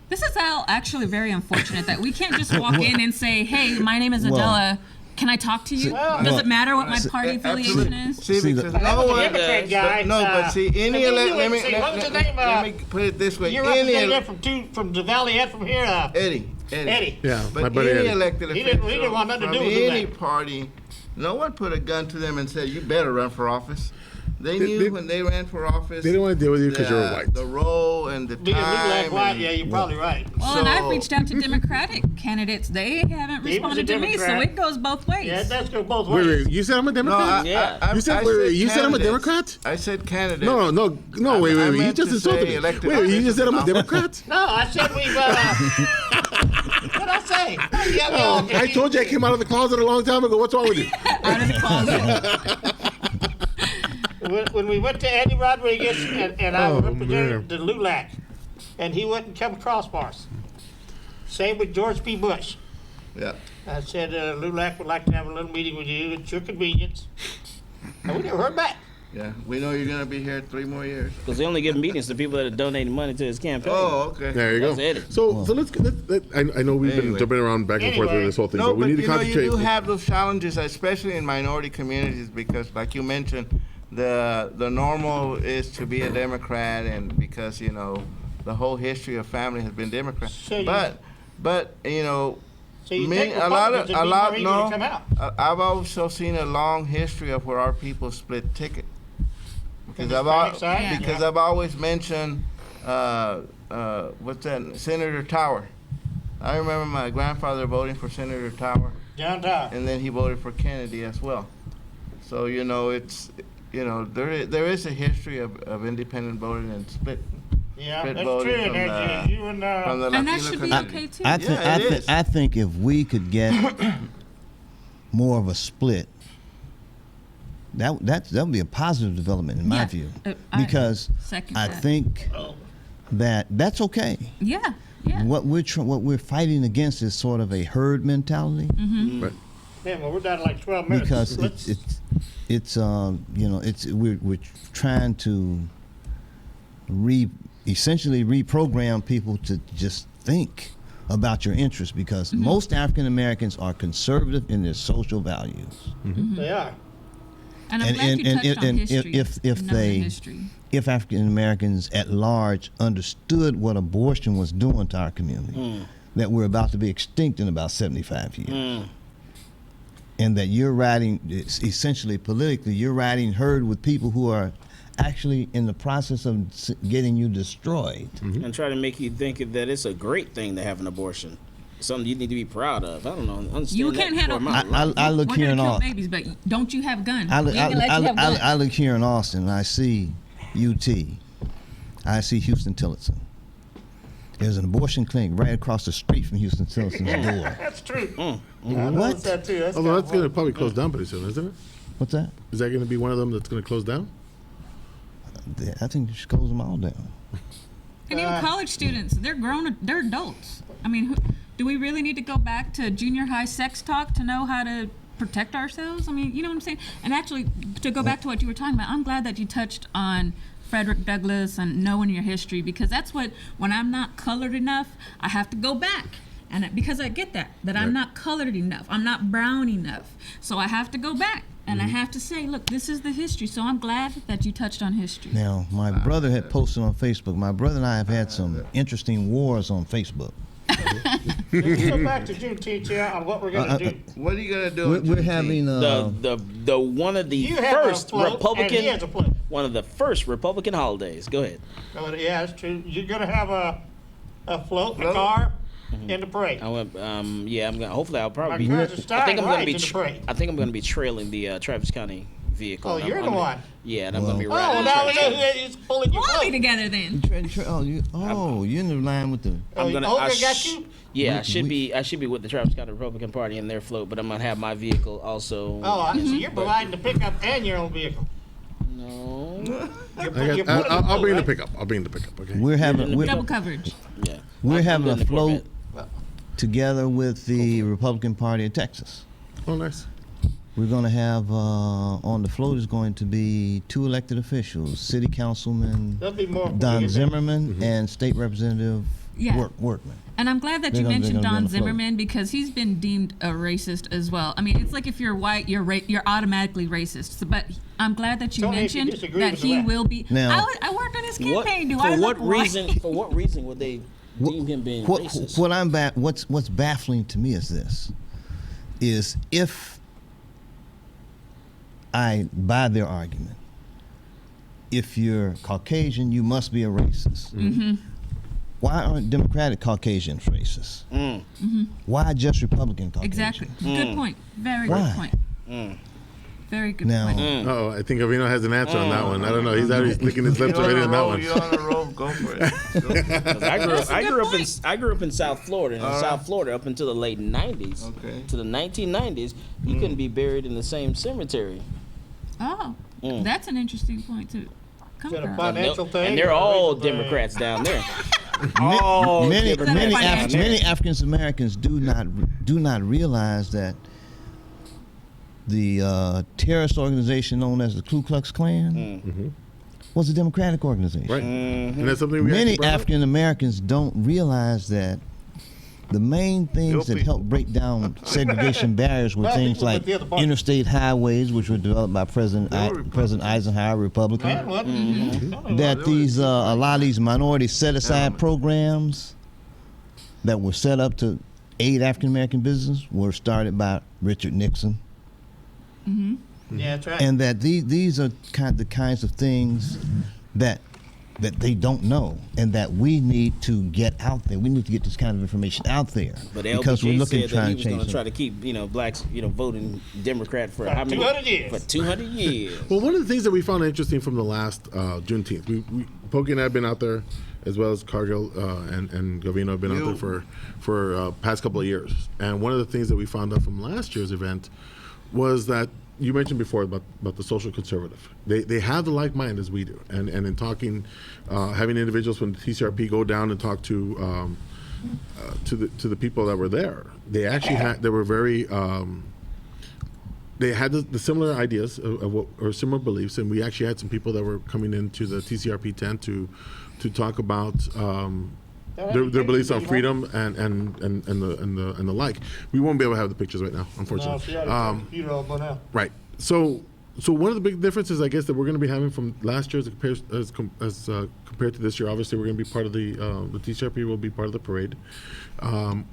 Speaker 5: This is actually very unfortunate that we can't just walk in and say, "Hey, my name is Adela. Can I talk to you?" Does it matter what my party affiliation is?
Speaker 1: See, because
Speaker 3: That was
Speaker 1: no
Speaker 3: a
Speaker 1: one.
Speaker 3: Democrat guy.
Speaker 1: But see, any
Speaker 3: and then
Speaker 1: elect.
Speaker 3: you
Speaker 1: Let
Speaker 3: went to see- what was his name?
Speaker 1: let me put it this way.
Speaker 3: You're
Speaker 1: Any
Speaker 3: representative from the Valley and from here. Eddie.
Speaker 2: Yeah, my
Speaker 1: But
Speaker 2: buddy
Speaker 1: any
Speaker 2: Eddie.
Speaker 1: elected
Speaker 3: He
Speaker 1: official
Speaker 3: didn't want nothing to
Speaker 1: from
Speaker 3: do with
Speaker 1: any
Speaker 3: that.
Speaker 1: party, no one put a gun to them and said, "You better run for office." They knew
Speaker 2: they-
Speaker 1: when they ran for office.
Speaker 2: They didn't want to deal with you because you're a white.
Speaker 1: The role and the
Speaker 3: Being LULAC
Speaker 1: time.
Speaker 3: white,
Speaker 1: and-
Speaker 3: yeah, you're probably right.
Speaker 5: Well, and I've
Speaker 1: So-
Speaker 5: reached out to Democratic candidates. They haven't
Speaker 3: He was a
Speaker 5: responded to me, so
Speaker 3: Democrat.
Speaker 5: it goes both ways.
Speaker 3: Yeah, that's go both ways.
Speaker 2: Wait. You said I'm a
Speaker 1: No,
Speaker 2: Democrat? You said you said I'm a
Speaker 1: candidates.
Speaker 2: Democrat?
Speaker 1: I said candidate.
Speaker 2: No. Wait.
Speaker 1: I
Speaker 2: You
Speaker 1: meant
Speaker 2: just
Speaker 1: to
Speaker 2: insulted
Speaker 1: say
Speaker 2: me.
Speaker 1: elected
Speaker 2: Wait. You just said I'm a
Speaker 1: officials.
Speaker 2: Democrat?
Speaker 3: No, I said we've. What'd I say? Yeah,
Speaker 2: Oh, I told you I came out of the closet a long time ago. What's wrong with you?
Speaker 5: Out of the closet.
Speaker 3: When we went to Andy Rodriguez and I
Speaker 2: Oh,
Speaker 3: represented the LULAC, and he wouldn't come across for us. Same with George P. Bush.
Speaker 1: Yeah.
Speaker 3: I said, LULAC would like to have a little meeting with you at your convenience. And we never heard back.
Speaker 1: Yeah. We know you're gonna be here 3 more years.
Speaker 4: Because they only give meetings to people that are donating money to his campaign.
Speaker 1: Oh, okay.
Speaker 2: There you go.
Speaker 4: That's it.
Speaker 2: So I know we've been
Speaker 1: Anyway.
Speaker 2: jumping around back and forth with
Speaker 3: Anyway.
Speaker 2: this whole thing,
Speaker 1: No,
Speaker 2: but we need to
Speaker 1: you know,
Speaker 2: concentrate.
Speaker 1: you do have those challenges, especially in minority communities, because, like you mentioned, the normal is to be a Democrat, and because the whole history of family has been Democrat.
Speaker 3: So you-
Speaker 1: but you know,
Speaker 3: So you
Speaker 1: many,
Speaker 3: think
Speaker 1: a lot
Speaker 3: Republicans
Speaker 1: of
Speaker 3: would be more easy to come out?
Speaker 1: I've also seen a long history of where our people split ticket. Because
Speaker 3: Hispanic side?
Speaker 1: because
Speaker 3: Yeah.
Speaker 1: I've always mentioned what's that, Senator Tower. I remember my grandfather voting for Senator Tower,
Speaker 3: John Tower.
Speaker 1: and then he voted for Kennedy as well. So there is a history of independent voting and split
Speaker 3: Yeah,
Speaker 1: Split
Speaker 3: that's
Speaker 1: voting
Speaker 3: true.
Speaker 1: from
Speaker 3: And there's you and,
Speaker 1: from the
Speaker 5: And that
Speaker 1: Latino
Speaker 5: should be
Speaker 1: community.
Speaker 5: okay too.
Speaker 1: Yeah, it is.
Speaker 6: I think if we could get more of a split, that would be a positive development in my
Speaker 5: Yeah,
Speaker 6: view,
Speaker 5: I
Speaker 6: because
Speaker 5: second
Speaker 6: I
Speaker 5: that.
Speaker 6: think that's okay.
Speaker 5: Yeah, yeah.
Speaker 6: What we're fighting against is sort of a herd mentality,
Speaker 2: Right.
Speaker 3: man, well, we're down to like 12 minutes.
Speaker 6: because
Speaker 3: Let's-
Speaker 6: we're trying to essentially reprogram people to just think about your interests, because most African Americans are conservative in their social values.
Speaker 3: They are.
Speaker 5: And I'm
Speaker 6: And-
Speaker 5: glad
Speaker 6: and-
Speaker 5: you
Speaker 6: and-
Speaker 5: touched on
Speaker 6: and
Speaker 5: history.
Speaker 6: if
Speaker 5: knowing
Speaker 6: they-
Speaker 5: history.
Speaker 6: If African Americans at large understood what abortion was doing to our community, that we're about to be extinct in about 75 years, and that you're riding, essentially politically, you're riding herd with people who are actually in the process of getting you destroyed.
Speaker 4: And try to make you think that it's a great thing to have an abortion. Something you need to be proud of. I don't know. Understand
Speaker 5: You
Speaker 4: that
Speaker 5: can't
Speaker 4: before
Speaker 5: handle.
Speaker 4: my life.
Speaker 6: I look
Speaker 5: We're
Speaker 6: here in
Speaker 5: gonna kill
Speaker 6: Austin.
Speaker 5: babies, but don't you have guns?
Speaker 6: I
Speaker 5: We ain't gonna let you have guns.
Speaker 6: look here in Austin, and I see UT. I see Houston Tillotson. There's an abortion clinic right across the street from Houston Tillotson's door.
Speaker 3: That's true. I
Speaker 6: What?
Speaker 3: noticed that too. That's
Speaker 2: Although
Speaker 3: kinda
Speaker 2: that's going to
Speaker 3: funny.
Speaker 2: probably close down pretty soon, isn't it?
Speaker 6: What's that?
Speaker 2: Is that going to be one of them that's going to close down?
Speaker 6: I think you should close them all down.
Speaker 5: And even college students, they're grown, they're adults. I mean, do we really need to go back to junior high sex talk to know how to protect ourselves? I mean, you know what I'm saying? And actually, to go back to what you were talking about, I'm glad that you touched on Frederick Douglass and knowing your history, because that's what, when I'm not colored enough, I have to go back. And because I get that I'm not colored enough, I'm not brown enough. So I have to go back and I have to say, look, this is the history. So I'm glad that you touched on history.
Speaker 6: Now, my brother had posted on Facebook. My brother and I have had some interesting wars on Facebook.
Speaker 3: Let's go back to Juneteenth here on what we're going to do.
Speaker 1: What are you gonna do? on
Speaker 6: We're
Speaker 1: Juneteenth?
Speaker 6: having
Speaker 4: The one of the
Speaker 3: You have
Speaker 4: first
Speaker 3: a float, and he has a float.
Speaker 4: one of the first Republican holidays. Go ahead.
Speaker 3: Oh, yeah, that's true. You're going to have a float, a
Speaker 1: Float?
Speaker 3: car, and a parade.
Speaker 4: I went. Yeah, I'm gonna. Hopefully, I'll probably be.
Speaker 3: My cousin
Speaker 4: I think I'm gonna
Speaker 3: Stein
Speaker 4: be.
Speaker 3: rides in the parade.
Speaker 4: I think I'm gonna be trailing the Travis County vehicle.
Speaker 3: Oh,
Speaker 4: and
Speaker 3: you're
Speaker 4: I'm
Speaker 3: the
Speaker 4: gonna-
Speaker 3: one.
Speaker 4: Yeah, and I'm gonna be
Speaker 3: Oh,
Speaker 4: riding.
Speaker 3: now
Speaker 4: the Travis County.
Speaker 3: he's pulling your
Speaker 5: We'll be
Speaker 3: float.
Speaker 5: together then.
Speaker 6: you're in the line with the.
Speaker 4: I'm gonna.
Speaker 3: Olga
Speaker 4: I
Speaker 3: got
Speaker 4: sh-
Speaker 3: you?
Speaker 4: Yeah, I
Speaker 6: We-
Speaker 4: should
Speaker 6: we-
Speaker 4: be. I should be with the Travis County Republican Party in their float, but I'm gonna have my vehicle also.
Speaker 3: Oh, so you're providing the pickup and your own vehicle.
Speaker 4: No.
Speaker 2: I'll bring the pickup. I'll bring the pickup. Okay.
Speaker 6: We're having
Speaker 5: Double coverage.
Speaker 4: Yeah.
Speaker 6: we're
Speaker 4: I'm
Speaker 6: having
Speaker 4: in
Speaker 6: a
Speaker 4: the
Speaker 6: float
Speaker 4: Corvette.
Speaker 6: together with the Republican Party of Texas.
Speaker 2: Oh, nice.
Speaker 6: We're going to have on the float is going to be 2 elected officials: City Councilman
Speaker 3: There'll be more.
Speaker 6: Don Zimmerman and State Representative
Speaker 5: Yeah.
Speaker 6: Workman.
Speaker 5: And I'm glad that
Speaker 6: They're
Speaker 5: you
Speaker 6: gonna-
Speaker 5: mentioned
Speaker 6: they're gonna be on
Speaker 5: Don
Speaker 6: the float.
Speaker 5: Zimmerman, because he's been deemed a racist as well. I mean, it's like if you're white, you're automatically racist. So, but I'm glad that you
Speaker 3: Tony, if you
Speaker 5: mentioned
Speaker 3: disagree
Speaker 5: that
Speaker 3: with
Speaker 5: he
Speaker 3: that.
Speaker 5: will be.
Speaker 6: Now-
Speaker 5: I worked on his
Speaker 4: What,
Speaker 5: campaign. Do
Speaker 4: for
Speaker 5: I
Speaker 4: what
Speaker 5: look white?
Speaker 4: reason? For what reason would they deem him being racist?
Speaker 6: What's baffling to me is this: is if I buy their argument, if you're Caucasian, you must be a racist.
Speaker 5: Mm-hmm.
Speaker 6: Why aren't Democratic Caucasians racist?
Speaker 4: Mm.
Speaker 6: Why just Republican Caucasians?
Speaker 5: Exactly. Good point. Very
Speaker 6: Why?
Speaker 5: good point.
Speaker 4: Mm.
Speaker 5: Very good
Speaker 6: Now-
Speaker 5: point.
Speaker 2: Oh, I think Avino has an answer on that one. I don't know. He's already licking his lips already on that one.
Speaker 1: You're on a roll. Go for it.
Speaker 4: 'Cause I grew up in South Florida. And in
Speaker 1: All right.
Speaker 4: South Florida, up until the late '90s,
Speaker 1: Okay.
Speaker 4: to the 1990s, you couldn't be buried in the same cemetery.
Speaker 5: Oh,
Speaker 4: Mm.
Speaker 5: that's an interesting point too. Come
Speaker 3: Is that a
Speaker 5: from.
Speaker 3: financial thing?
Speaker 4: And they're
Speaker 3: or a
Speaker 4: all
Speaker 3: racial thing?
Speaker 4: Democrats down there. Oh,
Speaker 6: many
Speaker 4: okay, but that's
Speaker 6: many African Americans do not realize that the terrorist organization known as the Ku Klux Klan was a democratic organization.
Speaker 2: Right. And that's something we
Speaker 6: Many
Speaker 2: actually brought up.
Speaker 6: African Americans don't realize that the main things that helped break down segregation barriers were
Speaker 3: Well,
Speaker 6: things
Speaker 3: people
Speaker 6: like
Speaker 3: with the other party.
Speaker 6: interstate highways, which were developed by President Eisenhower, Republican.
Speaker 3: Man, what?
Speaker 6: That these a lot of these minority set-aside programs that were set up to aid African American business were started by Richard Nixon,
Speaker 3: Yeah, that's right.
Speaker 6: and that these are the kinds of things that they don't know, and that we need to get out there. We need to get this kind of information out there
Speaker 4: But
Speaker 6: because we're
Speaker 4: LBJ
Speaker 6: looking
Speaker 4: said
Speaker 6: to
Speaker 4: that
Speaker 6: try
Speaker 4: he
Speaker 6: and
Speaker 4: was going
Speaker 6: change
Speaker 4: to try
Speaker 6: it.
Speaker 4: to keep, blacks, voting Democrat for how many?
Speaker 3: 200 years.
Speaker 4: For 200 years.
Speaker 2: Well, one of the things that we found interesting from the last Juneteenth, Pokey and I have been out there, as well as Cargill and Gavino have been out there for past couple of years. And one of the things that we found out from last year's event was that you mentioned before about the social conservative. They have the like mind as we do, and in talking, having individuals from the TCRP go down and talk to the people that were there. They actually they were very. They had the similar ideas of what, or similar beliefs, and we actually had some people that were coming into the TCRP tent to talk about their beliefs on freedom and the like. We won't be able to have the pictures right now,
Speaker 3: No,
Speaker 2: unfortunately.
Speaker 3: she had a computer all by now.
Speaker 2: Right. So one of the big differences, I guess, that we're going to be having from last year as compared to this year, obviously we're going to be part of the TCRP will be part of the parade.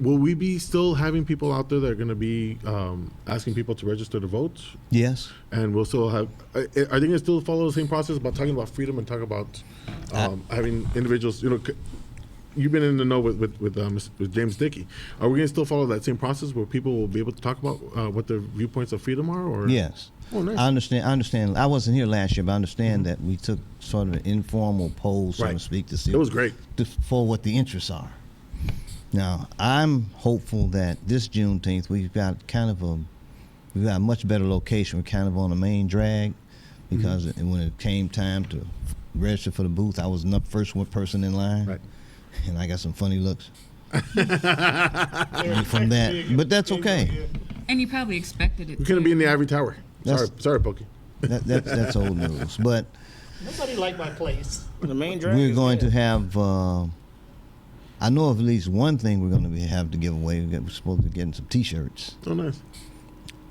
Speaker 2: Will we be still having people out there that are going to be asking people to register to vote?
Speaker 6: Yes.
Speaker 2: And we'll still have, are they going to still follow the same process about talking about freedom and talk about having individuals, you've been in the know with James Dickey. Are we going to still follow that same process where people will be able to talk about what their viewpoints of freedom are? Or
Speaker 6: Yes.
Speaker 2: Oh, nice.
Speaker 6: I understand. I wasn't here last year, but I understand that we took sort of an informal poll, so to
Speaker 2: Right.
Speaker 6: speak, to see
Speaker 2: It was great.
Speaker 6: for what the interests are. Now, I'm hopeful that this Juneteenth we've got a much better location. We're kind of on the main drag because when it came time to register for the booth, I was the first person in line,
Speaker 2: Right.
Speaker 6: and I got some funny looks from that. But that's okay.
Speaker 5: And you probably expected it.
Speaker 2: We're going to be in the Ivory Tower. Sorry, Pokey.
Speaker 6: That's old news. But
Speaker 3: Nobody liked my place.
Speaker 4: The main drag.
Speaker 6: we're
Speaker 4: is
Speaker 6: going
Speaker 4: there.
Speaker 6: to have. I know of at least one thing we're going to have to give away. We're supposed to be getting some T-shirts,
Speaker 2: Oh, nice.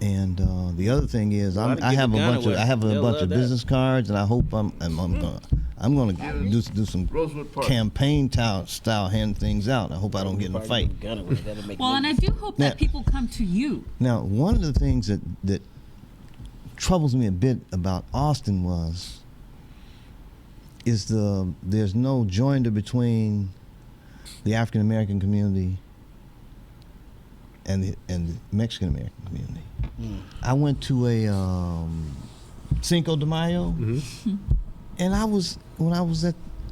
Speaker 6: and the other thing is
Speaker 4: Well, I'd
Speaker 6: I
Speaker 4: give
Speaker 6: have
Speaker 4: the
Speaker 6: a
Speaker 4: gun
Speaker 6: bunch of
Speaker 4: away.
Speaker 6: I have a
Speaker 4: They'll
Speaker 6: bunch
Speaker 4: love
Speaker 6: of
Speaker 4: that.
Speaker 6: business cards, and I hope I'm gonna do some
Speaker 1: Rosewood Park.
Speaker 6: campaign style hand things out. I hope I don't get in a fight.
Speaker 4: Gun away. That'll make
Speaker 5: Well, and I
Speaker 4: movies.
Speaker 5: do hope that
Speaker 6: Now-
Speaker 5: people come to you.
Speaker 6: Now, one of the things that troubles me a bit about Austin is there's no joinder between the African American community and the Mexican American community. I went to a Cinco de Mayo, and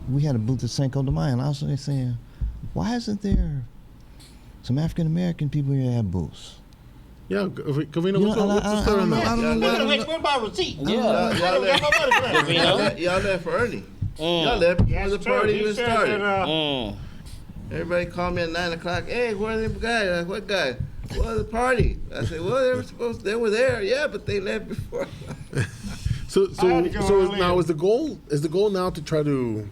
Speaker 6: we had a booth at Cinco de Mayo, and I was saying, why isn't there some African American people here that have booths?
Speaker 2: Yeah, Gavino,
Speaker 6: You
Speaker 2: what's
Speaker 6: know,
Speaker 2: the
Speaker 6: I
Speaker 2: story on
Speaker 6: don't know.
Speaker 2: that?
Speaker 6: I don't know.
Speaker 3: Look at the where's my receipt?
Speaker 4: Yeah.
Speaker 1: Y'all left,
Speaker 3: Got my money for that.
Speaker 1: y'all left for Ernie. Y'all left before
Speaker 3: Yes,
Speaker 1: the
Speaker 3: sir.
Speaker 1: party
Speaker 3: He
Speaker 1: even
Speaker 3: said
Speaker 1: started.
Speaker 3: that,
Speaker 1: Everybody called me at 9 o'clock. Hey, where are them guys? Like, what guy? Well, the party. I said, well, they were there, yeah, but they left before.
Speaker 2: So
Speaker 3: I had to go early.
Speaker 2: now is the goal now to try to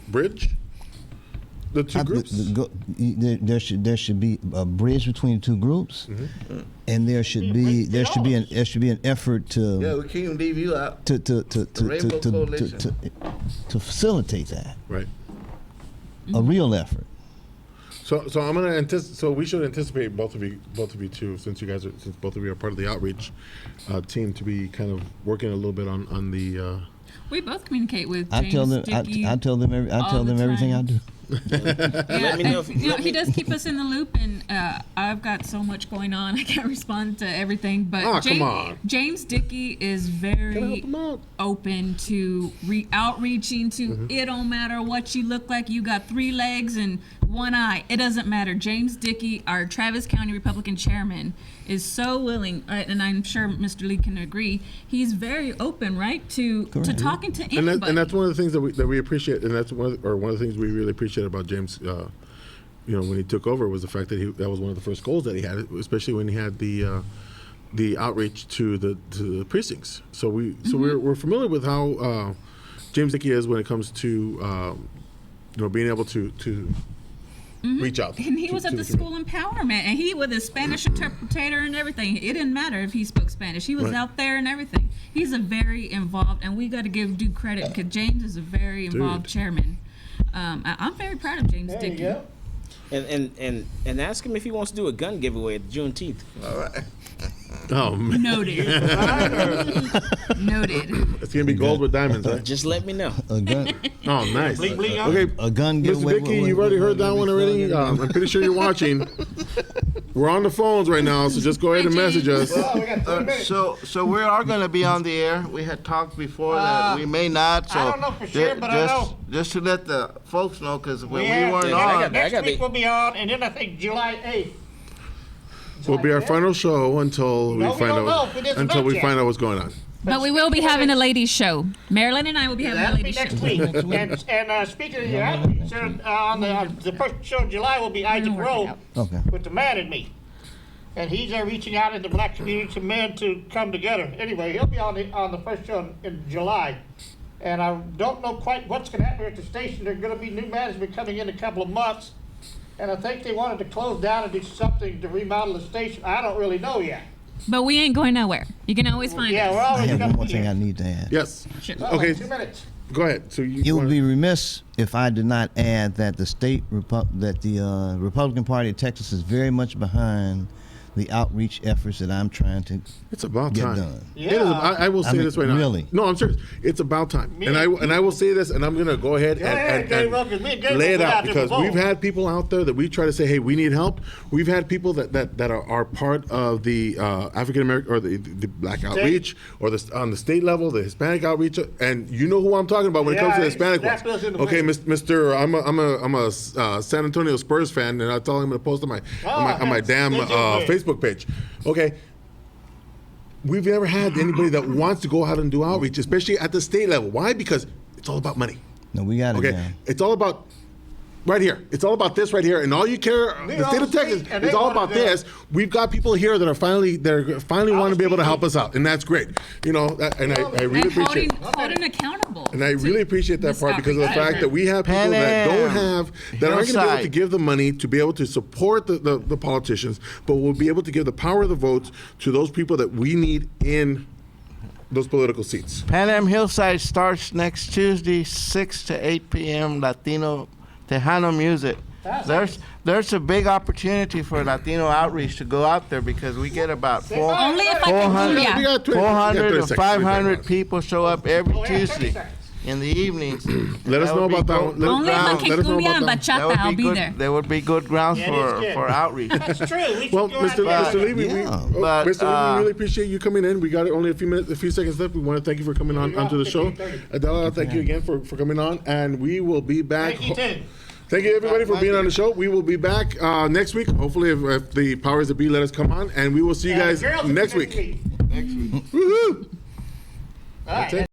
Speaker 2: bridge the two groups?
Speaker 6: There should be a bridge between the two groups, and there should be an effort
Speaker 1: Yeah,
Speaker 6: to
Speaker 1: we can't leave you out. Rainbow
Speaker 6: to
Speaker 1: Coalition.
Speaker 6: facilitate that,
Speaker 2: Right.
Speaker 6: a real effort.
Speaker 2: So I'm gonna anticipate. So we should anticipate both of you too, since both of you are part of the outreach team, to be kind of working a little bit on the.
Speaker 5: We both communicate with
Speaker 6: I
Speaker 5: James
Speaker 6: tell them
Speaker 5: Dickey.
Speaker 6: I tell them
Speaker 5: all the
Speaker 6: everything I
Speaker 5: time.
Speaker 6: do.
Speaker 5: Yeah,
Speaker 4: me know
Speaker 5: and,
Speaker 4: if- let
Speaker 5: he
Speaker 4: me-
Speaker 5: does keep us in the loop, and I've got so much going on. I can't respond to everything. But
Speaker 2: Oh, come on.
Speaker 5: James Dickey is
Speaker 2: Gotta help
Speaker 5: very
Speaker 2: them out.
Speaker 5: open to outreaching to. It don't matter what you look like. You got 3 legs, and one eye. It doesn't matter. James Dickey, our Travis County Republican chairman, is so willing, and I'm sure Mr. Lee can agree. He's very open, right, to talking to anybody.
Speaker 2: And that's one of the things that we appreciate, and that's one of the things we really appreciate about James. When he took over, was the fact that that was one of the first goals that he had, especially when he had the outreach to the precincts. So we're familiar with how James Dickey is when it comes to being able to reach out.
Speaker 5: And he was at the school empowerment, and he with his Spanish interpreter and everything. It didn't matter if he spoke Spanish. He was out there and everything. He's a very involved, and we got to give due credit because James is a very involved chairman. I'm very proud of James
Speaker 3: There you
Speaker 5: Dickey.
Speaker 3: go.
Speaker 4: And ask him if he wants to do a gun giveaway at Juneteenth.
Speaker 1: All right.
Speaker 2: Oh man,
Speaker 5: Noted. Noted.
Speaker 2: it's gonna be gold with diamonds, right?
Speaker 4: Just let me know.
Speaker 6: A gun,
Speaker 2: Oh, nice.
Speaker 3: Bling, bling on.
Speaker 2: Okay,
Speaker 6: a gun
Speaker 2: Mr.
Speaker 6: giveaway.
Speaker 2: Dickey, you've already heard that one already. I'm pretty sure you're watching. We're on the phones right now, so just go ahead and message us.
Speaker 3: Oh, we got 2 minutes.
Speaker 1: So we are going to be on the air. We had talked before that we may not. So
Speaker 3: I don't know for sure, but I know.
Speaker 1: just to let the folks know, because when we
Speaker 3: Yeah,
Speaker 1: weren't
Speaker 3: yeah,
Speaker 1: on,
Speaker 3: next week we'll be on, and then I think July 8th.
Speaker 2: Will be our final show until
Speaker 3: No, we don't know if it is or not yet.
Speaker 2: find out what's going on.
Speaker 5: But we will be having a ladies' show. Marilyn and I will be having a
Speaker 3: That'll be
Speaker 5: ladies'
Speaker 3: next
Speaker 5: show.
Speaker 3: week. And speaking of your outreach, sir, on the first show in July will be Isaac
Speaker 5: work it
Speaker 3: Rowe
Speaker 5: out.
Speaker 6: Okay.
Speaker 3: with the Man in Me. And he's reaching out in the black community to men to come together. Anyway, he'll be on the first show in July. And I don't know quite what's going to happen at the station. There's going to be new management coming in a couple of months. And I think they wanted to close down and do something to remodel the station. I don't really know yet.
Speaker 5: But we ain't going nowhere. You can always find
Speaker 3: Yeah,
Speaker 5: us.
Speaker 3: we're
Speaker 6: I
Speaker 3: always
Speaker 6: have
Speaker 3: going
Speaker 6: one more
Speaker 3: to
Speaker 6: thing
Speaker 3: be
Speaker 6: I
Speaker 3: here.
Speaker 6: need to add.
Speaker 2: Yes.
Speaker 5: Sure.
Speaker 2: Okay.
Speaker 3: 2 minutes.
Speaker 2: Go ahead. So you.
Speaker 6: It would
Speaker 2: wanna-
Speaker 6: be remiss if I did not add that the Republican Party of Texas is very much behind the outreach efforts that I'm trying to
Speaker 2: It's about
Speaker 6: get
Speaker 2: time.
Speaker 6: done.
Speaker 2: It is, I will say
Speaker 6: I mean,
Speaker 2: this right now.
Speaker 6: really.
Speaker 2: No, I'm serious. It's about time. And I will say this, and I'm gonna go ahead and lay it out, because we've had people out there that we try to say, hey, we need help. We've had people that are part of the African American or the black outreach, or on the state level, the Hispanic outreach, and you know who I'm talking about when it comes to the Hispanic
Speaker 3: that
Speaker 2: ones.
Speaker 3: goes in the
Speaker 2: Okay,
Speaker 3: way.
Speaker 2: Mr. I'm a San Antonio Spurs fan, and I told him to post on my damn Facebook page. Okay. We've never had anybody that wants to go out and do outreach, especially at the state level. Why? Because it's all about money.
Speaker 6: No, we got it
Speaker 2: Okay,
Speaker 6: now.
Speaker 2: it's all about right here. It's all about this right here, and all you care. The state of Texas
Speaker 3: and
Speaker 2: is
Speaker 3: they
Speaker 2: all
Speaker 3: wanna
Speaker 2: about
Speaker 3: do
Speaker 2: this. We've got people here that are finally want to be able to help us out, and that's great. You know, and I really
Speaker 5: And
Speaker 2: appreciate.
Speaker 5: holding accountable.
Speaker 2: And I really appreciate that
Speaker 5: this
Speaker 2: part because of the
Speaker 5: outreach.
Speaker 2: fact that we have people that don't have, that aren't going to be able to
Speaker 1: Hillside.
Speaker 2: give the money to be able to support the politicians, but will be able to give the power of the votes to those people that we need in those political seats.
Speaker 1: Pan Am Hillside starts next Tuesday, 6 to 8 p.m. Latino Tejano music. There's a big opportunity for Latino outreach to go out there, because we get about
Speaker 5: Only if I can
Speaker 1: 400
Speaker 5: cumbia.
Speaker 2: We got 20
Speaker 1: 400
Speaker 2: 30
Speaker 1: to
Speaker 2: seconds.
Speaker 1: 500 people show up every
Speaker 3: Oh, yeah, 30
Speaker 1: Tuesday
Speaker 3: seconds.
Speaker 1: in the evenings.
Speaker 2: Let us know about that one.
Speaker 5: Only if I
Speaker 2: Let
Speaker 5: can
Speaker 2: us know
Speaker 5: cumbia
Speaker 2: about
Speaker 5: and
Speaker 2: that.
Speaker 5: bachata, I'll be
Speaker 1: good.
Speaker 5: there.
Speaker 1: There would be good grounds
Speaker 3: Yeah, it is good.
Speaker 1: for outreach.
Speaker 3: That's true. We should
Speaker 2: Well,
Speaker 3: go out
Speaker 2: Mr.
Speaker 3: there.
Speaker 2: Levy,
Speaker 6: Yeah.
Speaker 1: But,
Speaker 2: Mr. Levy, we really appreciate you coming in. We got only a few seconds left. We want to thank you for coming onto the show.
Speaker 3: 15:30.
Speaker 2: Adela, thank you again for coming on, and we will be back.
Speaker 3: Thank you, too.
Speaker 2: Thank you, everybody, for being on the show. We will be back next week. Hopefully, if the powers that be let us come on, and we will see you guys
Speaker 3: Girls,
Speaker 2: next week.
Speaker 1: Next week.
Speaker 2: Woohoo!
Speaker 3: All right.